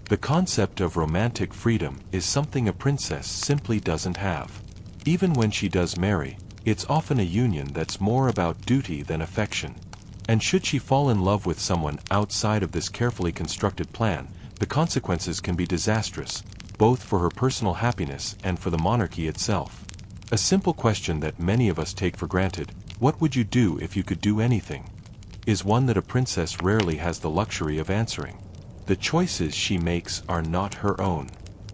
The concept of romantic freedom is something a princess simply doesn't have. Even when she does marry, it's often a union that's more about duty than affection. And should she fall in love with someone outside of this carefully constructed plan, the consequences can be disastrous, both for her personal happiness and for the monarchy itself. A simple question that many of us take for granted, what would you do if you could do anything, is one that a princess rarely has the luxury of answering. The choices she makes are not her own.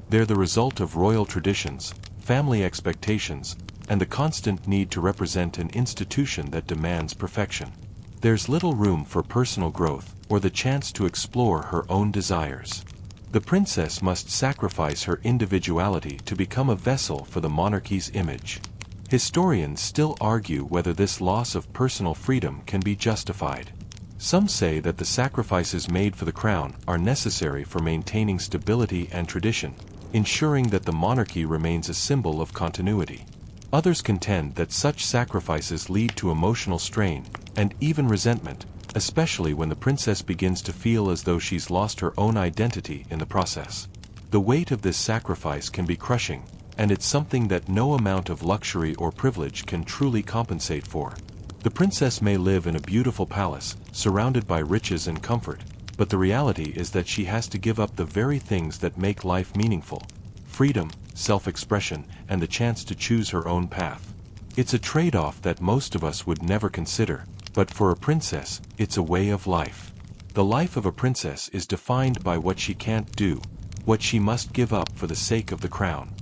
They're the result of royal traditions, family expectations, and the constant need to represent an institution that demands perfection. There's little room for personal growth or the chance to explore her own desires. The princess must sacrifice her individuality to become a vessel for the monarchy's image. Historians still argue whether this loss of personal freedom can be justified. Some say that the sacrifices made for the crown are necessary for maintaining stability and tradition, ensuring that the monarchy remains a symbol of continuity. Others contend that such sacrifices lead to emotional strain and even resentment, especially when the princess begins to feel as though she's lost her own identity in the process. The weight of this sacrifice can be crushing, and it's something that no amount of luxury or privilege can truly compensate for. The princess may live in a beautiful palace, surrounded by riches and comfort, but the reality is that she has to give up the very things that make life meaningful: freedom, self-expression, and the chance to choose her own path. It's a trade-off that most of us would never consider, but for a princess, it's a way of life. The life of a princess is defined by what she can't do, what she must give up for the sake of the crown.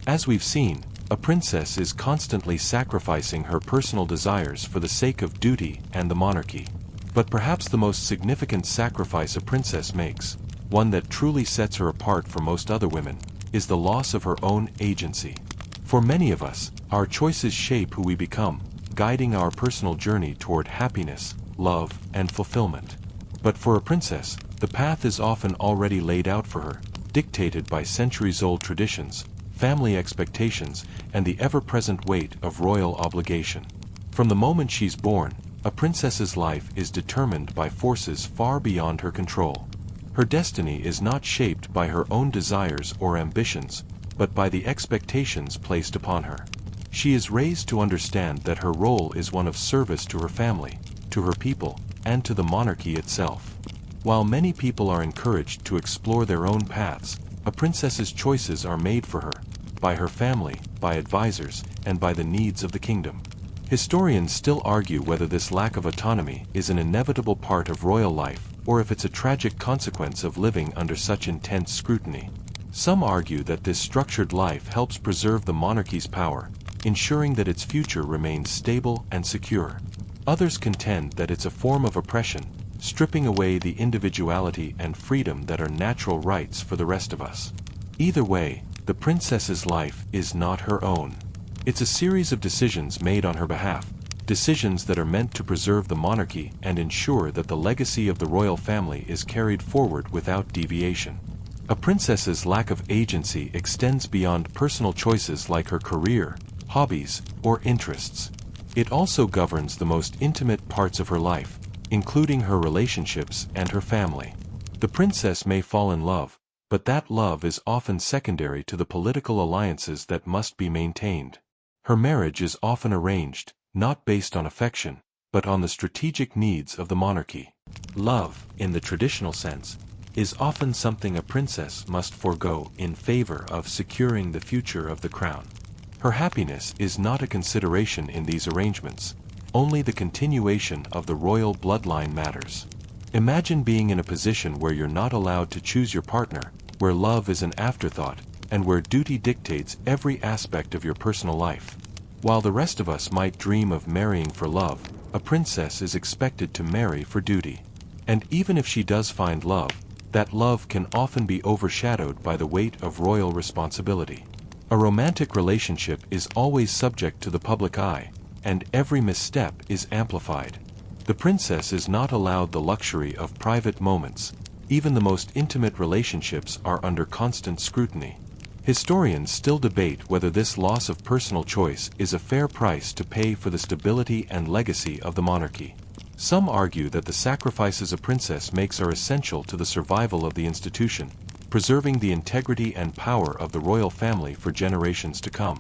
As we've seen, a princess is constantly sacrificing her personal desires for the sake of duty and the monarchy. But perhaps the most significant sacrifice a princess makes, one that truly sets her apart from most other women, is the loss of her own agency. For many of us, our choices shape who we become, guiding our personal journey toward happiness, love, and fulfillment. But for a princess, the path is often already laid out for her, dictated by centuries-old traditions, family expectations, and the ever-present weight of royal obligation. From the moment she's born, a princess's life is determined by forces far beyond her control. Her destiny is not shaped by her own desires or ambitions, but by the expectations placed upon her. She is raised to understand that her role is one of service to her family, to her people, and to the monarchy itself. While many people are encouraged to explore their own paths, a princess's choices are made for her, by her family, by advisors, and by the needs of the kingdom. Historians still argue whether this lack of autonomy is an inevitable part of royal life, or if it's a tragic consequence of living under such intense scrutiny. Some argue that this structured life helps preserve the monarchy's power, ensuring that its future remains stable and secure. Others contend that it's a form of oppression, stripping away the individuality and freedom that are natural rights for the rest of us. Either way, the princess's life is not her own. It's a series of decisions made on her behalf, decisions that are meant to preserve the monarchy and ensure that the legacy of the royal family is carried forward without deviation. A princess's lack of agency extends beyond personal choices like her career, hobbies, or interests. It also governs the most intimate parts of her life, including her relationships and her family. The princess may fall in love, but that love is often secondary to the political alliances that must be maintained. Her marriage is often arranged, not based on affection, but on the strategic needs of the monarchy. Love, in the traditional sense, is often something a princess must forego in favor of securing the future of the crown. Her happiness is not a consideration in these arrangements. Only the continuation of the royal bloodline matters. Imagine being in a position where you're not allowed to choose your partner, where love is an afterthought, and where duty dictates every aspect of your personal life. While the rest of us might dream of marrying for love, a princess is expected to marry for duty. And even if she does find love, that love can often be overshadowed by the weight of royal responsibility. A romantic relationship is always subject to the public eye, and every misstep is amplified. The princess is not allowed the luxury of private moments. Even the most intimate relationships are under constant scrutiny. Historians still debate whether this loss of personal choice is a fair price to pay for the stability and legacy of the monarchy. Some argue that the sacrifices a princess makes are essential to the survival of the institution, preserving the integrity and power of the royal family for generations to come.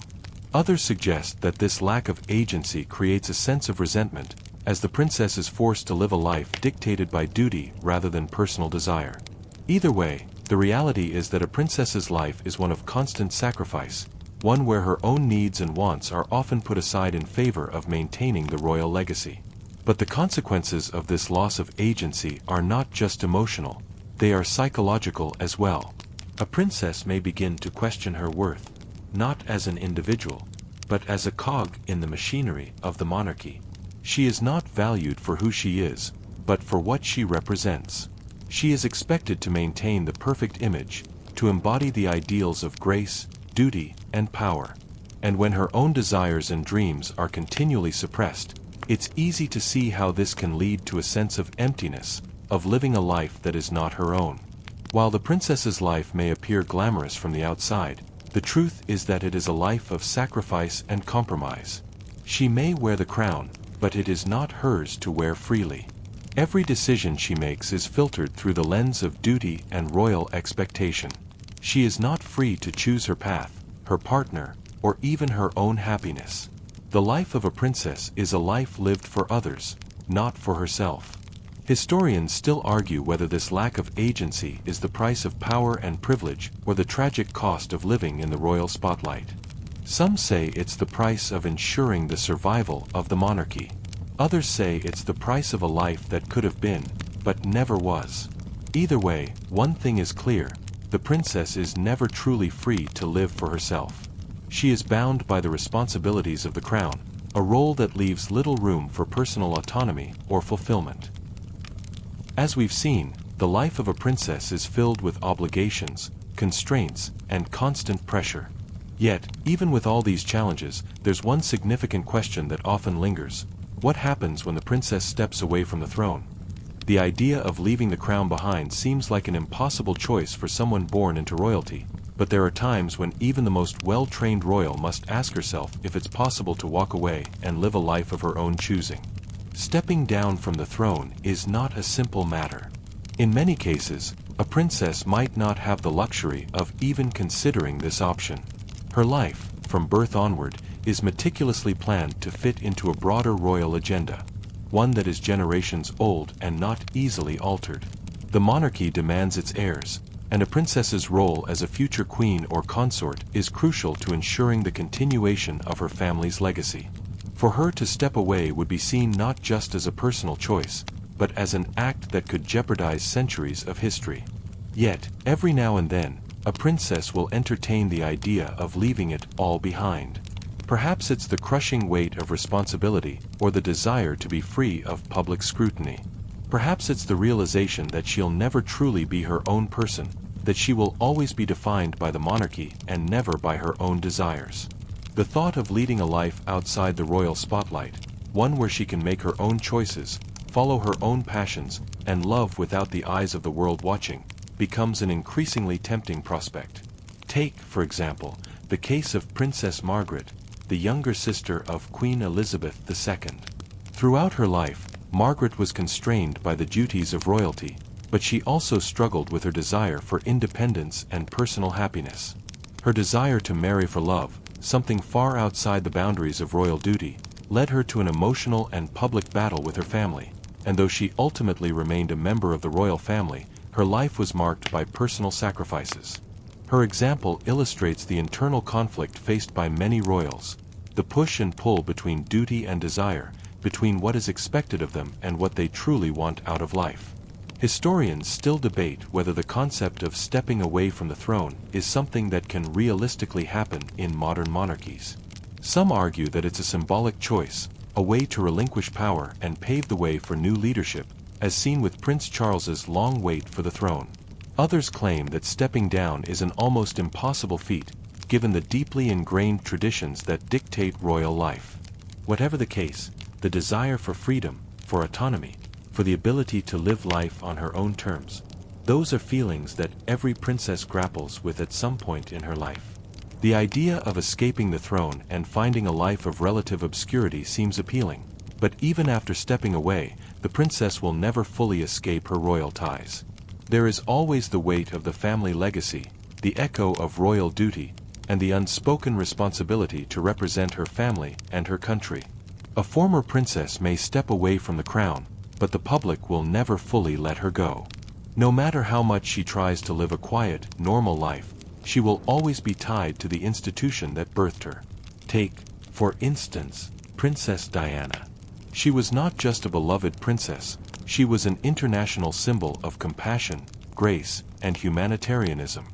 Others suggest that this lack of agency creates a sense of resentment, as the princess is forced to live a life dictated by duty rather than personal desire. Either way, the reality is that a princess's life is one of constant sacrifice, one where her own needs and wants are often put aside in favor of maintaining the royal legacy. But the consequences of this loss of agency are not just emotional, they are psychological as well. A princess may begin to question her worth, not as an individual, but as a cog in the machinery of the monarchy. She is not valued for who she is, but for what she represents. She is expected to maintain the perfect image, to embody the ideals of grace, duty, and power. And when her own desires and dreams are continually suppressed, it's easy to see how this can lead to a sense of emptiness, of living a life that is not her own. While the princess's life may appear glamorous from the outside, the truth is that it is a life of sacrifice and compromise. She may wear the crown, but it is not hers to wear freely. Every decision she makes is filtered through the lens of duty and royal expectation. She is not free to choose her path, her partner, or even her own happiness. The life of a princess is a life lived for others, not for herself. Historians still argue whether this lack of agency is the price of power and privilege or the tragic cost of living in the royal spotlight. Some say it's the price of ensuring the survival of the monarchy. Others say it's the price of a life that could have been, but never was. Either way, one thing is clear: the princess is never truly free to live for herself. She is bound by the responsibilities of the crown, a role that leaves little room for personal autonomy or fulfillment. As we've seen, the life of a princess is filled with obligations, constraints, and constant pressure. Yet, even with all these challenges, there's one significant question that often lingers. What happens when the princess steps away from the throne? The idea of leaving the crown behind seems like an impossible choice for someone born into royalty, but there are times when even the most well-trained royal must ask herself if it's possible to walk away and live a life of her own choosing. Stepping down from the throne is not a simple matter. In many cases, A princess might not have the luxury of even considering this option. Her life, from birth onward, is meticulously planned to fit into a broader royal agenda, one that is generations old and not easily altered. The monarchy demands its heirs, and a princess's role as a future queen or consort is crucial to ensuring the continuation of her family's legacy. For her to step away would be seen not just as a personal choice, but as an act that could jeopardize centuries of history. Yet, every now and then, a princess will entertain the idea of leaving it all behind. Perhaps it's the crushing weight of responsibility or the desire to be free of public scrutiny. Perhaps it's the realization that she'll never truly be her own person, that she will always be defined by the monarchy and never by her own desires. The thought of leading a life outside the royal spotlight, one where she can make her own choices, follow her own passions, and love without the eyes of the world watching, becomes an increasingly tempting prospect. Take, for example, the case of Princess Margaret, the younger sister of Queen Elizabeth II. Throughout her life, Margaret was constrained by the duties of royalty, but she also struggled with her desire for independence and personal happiness. Her desire to marry for love, something far outside the boundaries of royal duty, led her to an emotional and public battle with her family, and though she ultimately remained a member of the royal family, her life was marked by personal sacrifices. Her example illustrates the internal conflict faced by many royals, the push and pull between duty and desire, between what is expected of them and what they truly want out of life. Historians still debate whether the concept of stepping away from the throne is something that can realistically happen in modern monarchies. Some argue that it's a symbolic choice, a way to relinquish power and pave the way for new leadership, as seen with Prince Charles's long wait for the throne. Others claim that stepping down is an almost impossible feat, given the deeply ingrained traditions that dictate royal life. Whatever the case, the desire for freedom, for autonomy, for the ability to live life on her own terms, those are feelings that every princess grapples with at some point in her life. The idea of escaping the throne and finding a life of relative obscurity seems appealing, but even after stepping away, the princess will never fully escape her royal ties. There is always the weight of the family legacy, the echo of royal duty, and the unspoken responsibility to represent her family and her country. A former princess may step away from the crown, but the public will never fully let her go. No matter how much she tries to live a quiet, normal life, she will always be tied to the institution that birthed her. Take, for instance, Princess Diana. She was not just a beloved princess, she was an international symbol of compassion, grace, and humanitarianism.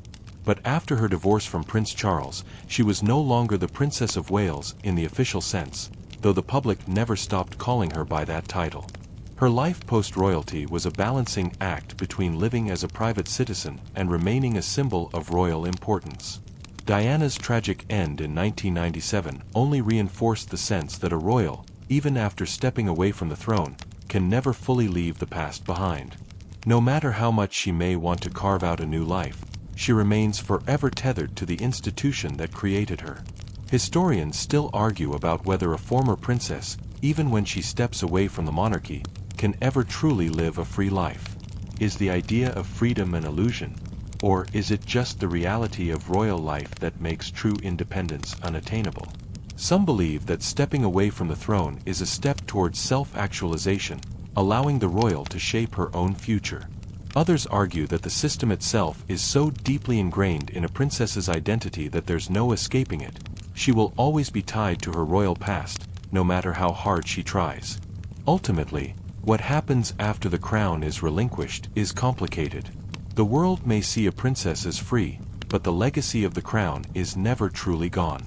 But after her divorce from Prince Charles, she was no longer the Princess of Wales in the official sense, though the public never stopped calling her by that title. Her life post-royalty was a balancing act between living as a private citizen and remaining a symbol of royal importance. Diana's tragic end in 1997 only reinforced the sense that a royal, even after stepping away from the throne, can never fully leave the past behind. No matter how much she may want to carve out a new life, she remains forever tethered to the institution that created her. Historians still argue about whether a former princess, even when she steps away from the monarchy, can ever truly live a free life. Is the idea of freedom an illusion, or is it just the reality of royal life that makes true independence unattainable? Some believe that stepping away from the throne is a step towards self-actualization, allowing the royal to shape her own future. Others argue that the system itself is so deeply ingrained in a princess's identity that there's no escaping it. She will always be tied to her royal past, no matter how hard she tries. Ultimately, what happens after the crown is relinquished is complicated. The world may see a princess as free, but the legacy of the crown is never truly gone.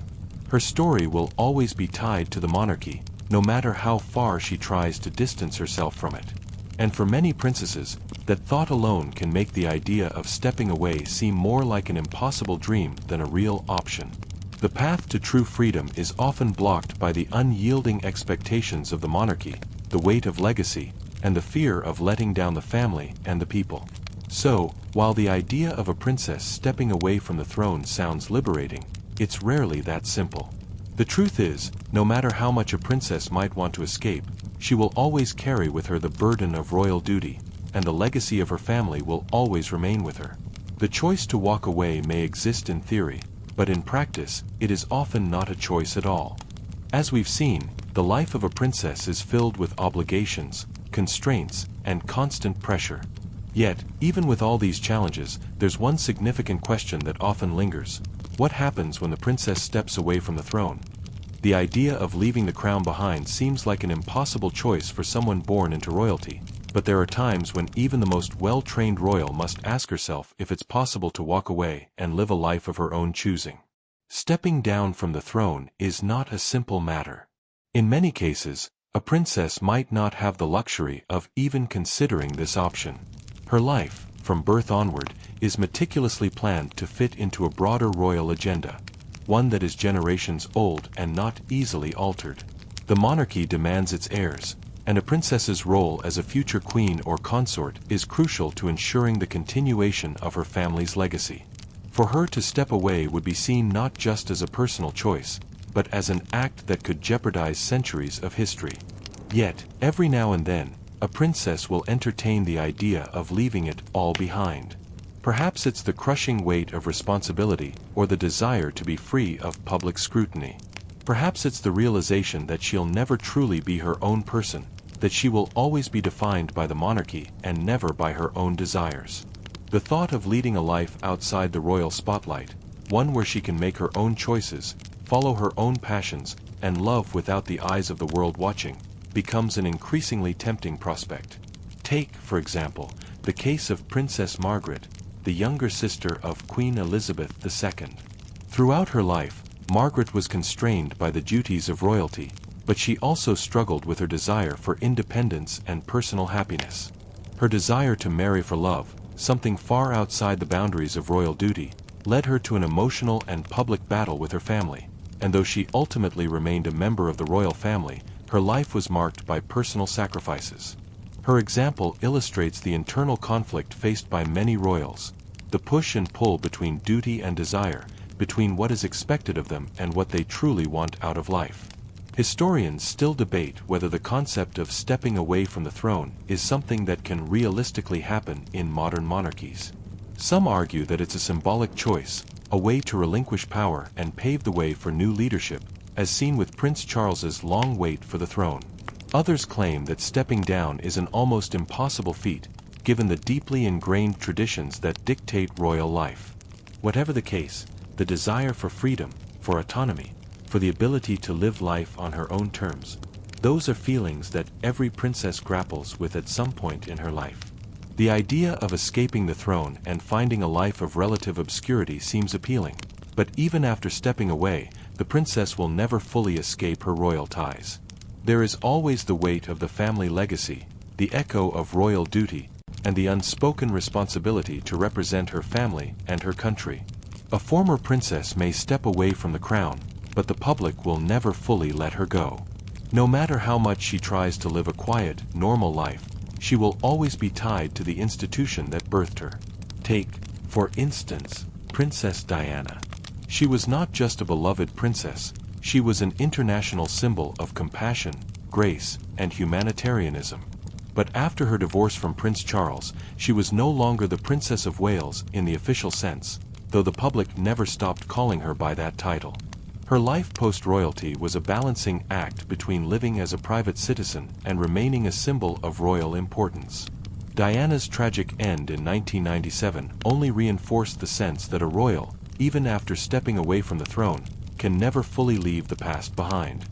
Her story will always be tied to the monarchy, no matter how far she tries to distance herself from it. And for many princesses, that thought alone can make the idea of stepping away seem more like an impossible dream than a real option. The path to true freedom is often blocked by the unyielding expectations of the monarchy, the weight of legacy, and the fear of letting down the family and the people. So, while the idea of a princess stepping away from the throne sounds liberating, it's rarely that simple. The truth is, no matter how much a princess might want to escape, she will always carry with her the burden of royal duty, and the legacy of her family will always remain with her. The choice to walk away may exist in theory, but in practice, it is often not a choice at all. As we've seen, the life of a princess is filled with obligations, constraints, and constant pressure. Yet, even with all these challenges, there's one significant question that often lingers. What happens when the princess steps away from the throne? The idea of leaving the crown behind seems like an impossible choice for someone born into royalty, but there are times when even the most well-trained royal must ask herself if it's possible to walk away and live a life of her own choosing. Stepping down from the throne is not a simple matter. In many cases, a princess might not have the luxury of even considering this option. Her life, from birth onward, is meticulously planned to fit into a broader royal agenda, one that is generations old and not easily altered. The monarchy demands its heirs, and a princess's role as a future queen or consort is crucial to ensuring the continuation of her family's legacy. For her to step away would be seen not just as a personal choice, but as an act that could jeopardize centuries of history. Yet, every now and then, a princess will entertain the idea of leaving it all behind. Perhaps it's the crushing weight of responsibility or the desire to be free of public scrutiny. Perhaps it's the realization that she'll never truly be her own person, that she will always be defined by the monarchy and never by her own desires. The thought of leading a life outside the royal spotlight, one where she can make her own choices, follow her own passions, and love without the eyes of the world watching, becomes an increasingly tempting prospect. Take, for example, the case of Princess Margaret, the younger sister of Queen Elizabeth II. Throughout her life, Margaret was constrained by the duties of royalty, but she also struggled with her desire for independence and personal happiness. Her desire to marry for love, something far outside the boundaries of royal duty, led her to an emotional and public battle with her family, and though she ultimately remained a member of the royal family, her life was marked by personal sacrifices. Her example illustrates the internal conflict faced by many royals, the push and pull between duty and desire, between what is expected of them and what they truly want out of life. Historians still debate whether the concept of stepping away from the throne is something that can realistically happen in modern monarchies. Some argue that it's a symbolic choice, a way to relinquish power and pave the way for new leadership, as seen with Prince Charles's long wait for the throne. Others claim that stepping down is an almost impossible feat, given the deeply ingrained traditions that dictate royal life. Whatever the case, the desire for freedom, for autonomy, for the ability to live life on her own terms, those are feelings that every princess grapples with at some point in her life. The idea of escaping the throne and finding a life of relative obscurity seems appealing, but even after stepping away, the princess will never fully escape her royal ties. There is always the weight of the family legacy, the echo of royal duty, and the unspoken responsibility to represent her family and her country. A former princess may step away from the crown, but the public will never fully let her go. No matter how much she tries to live a quiet, normal life, she will always be tied to the institution that birthed her. Take, for instance, Princess Diana. She was not just a beloved princess, she was an international symbol of compassion, grace, and humanitarianism. But after her divorce from Prince Charles, she was no longer the Princess of Wales in the official sense, though the public never stopped calling her by that title. Her life post-royalty was a balancing act between living as a private citizen and remaining a symbol of royal importance. Diana's tragic end in 1997 only reinforced the sense that a royal, even after stepping away from the throne, can never fully leave the past behind.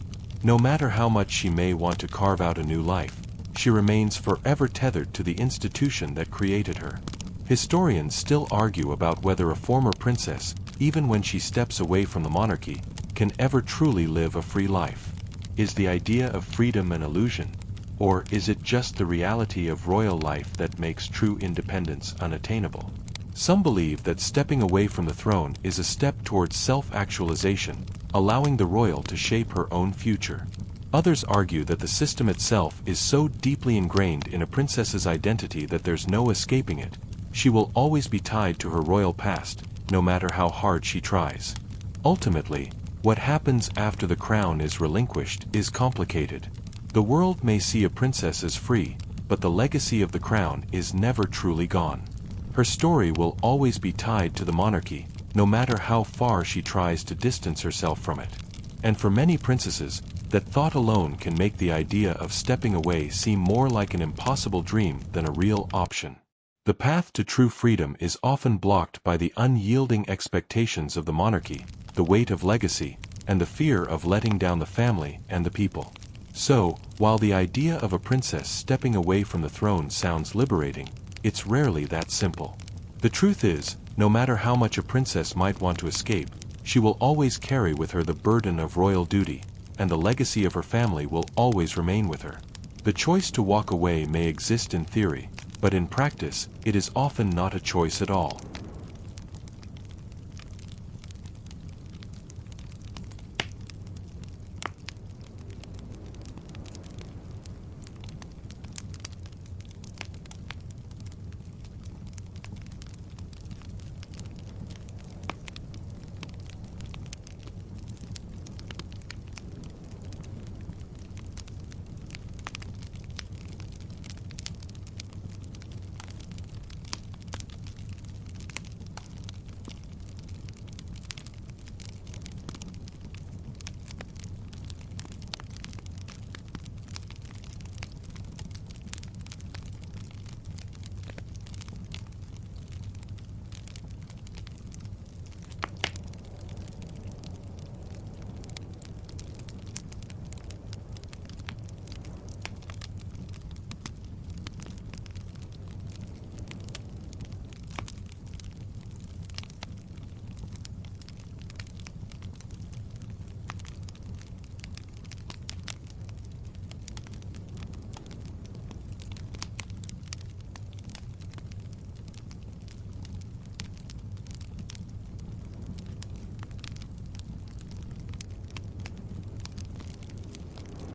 No matter how much she may want to carve out a new life, she remains forever tethered to the institution that created her. Historians still argue about whether a former princess, even when she steps away from the monarchy, can ever truly live a free life. Is the idea of freedom an illusion? Or is it just the reality of royal life that makes true independence unattainable? Some believe that stepping away from the throne is a step towards self-actualization, allowing the royal to shape her own future. Others argue that the system itself is so deeply ingrained in a princess's identity that there's no escaping it. She will always be tied to her royal past, no matter how hard she tries. Ultimately, what happens after the crown is relinquished is complicated. The world may see a princess as free, but the legacy of the crown is never truly gone. Her story will always be tied to the monarchy, no matter how far she tries to distance herself from it. And for many princesses, that thought alone can make the idea of stepping away seem more like an impossible dream than a real option. The path to true freedom is often blocked by the unyielding expectations of the monarchy, the weight of legacy, and the fear of letting down the family and the people. So, while the idea of a princess stepping away from the throne sounds liberating, it's rarely that simple. The truth is, no matter how much a princess might want to escape, she will always carry with her the burden of royal duty, and the legacy of her family will always remain with her. The choice to walk away may exist in theory, but in practice, it is often not a choice at all.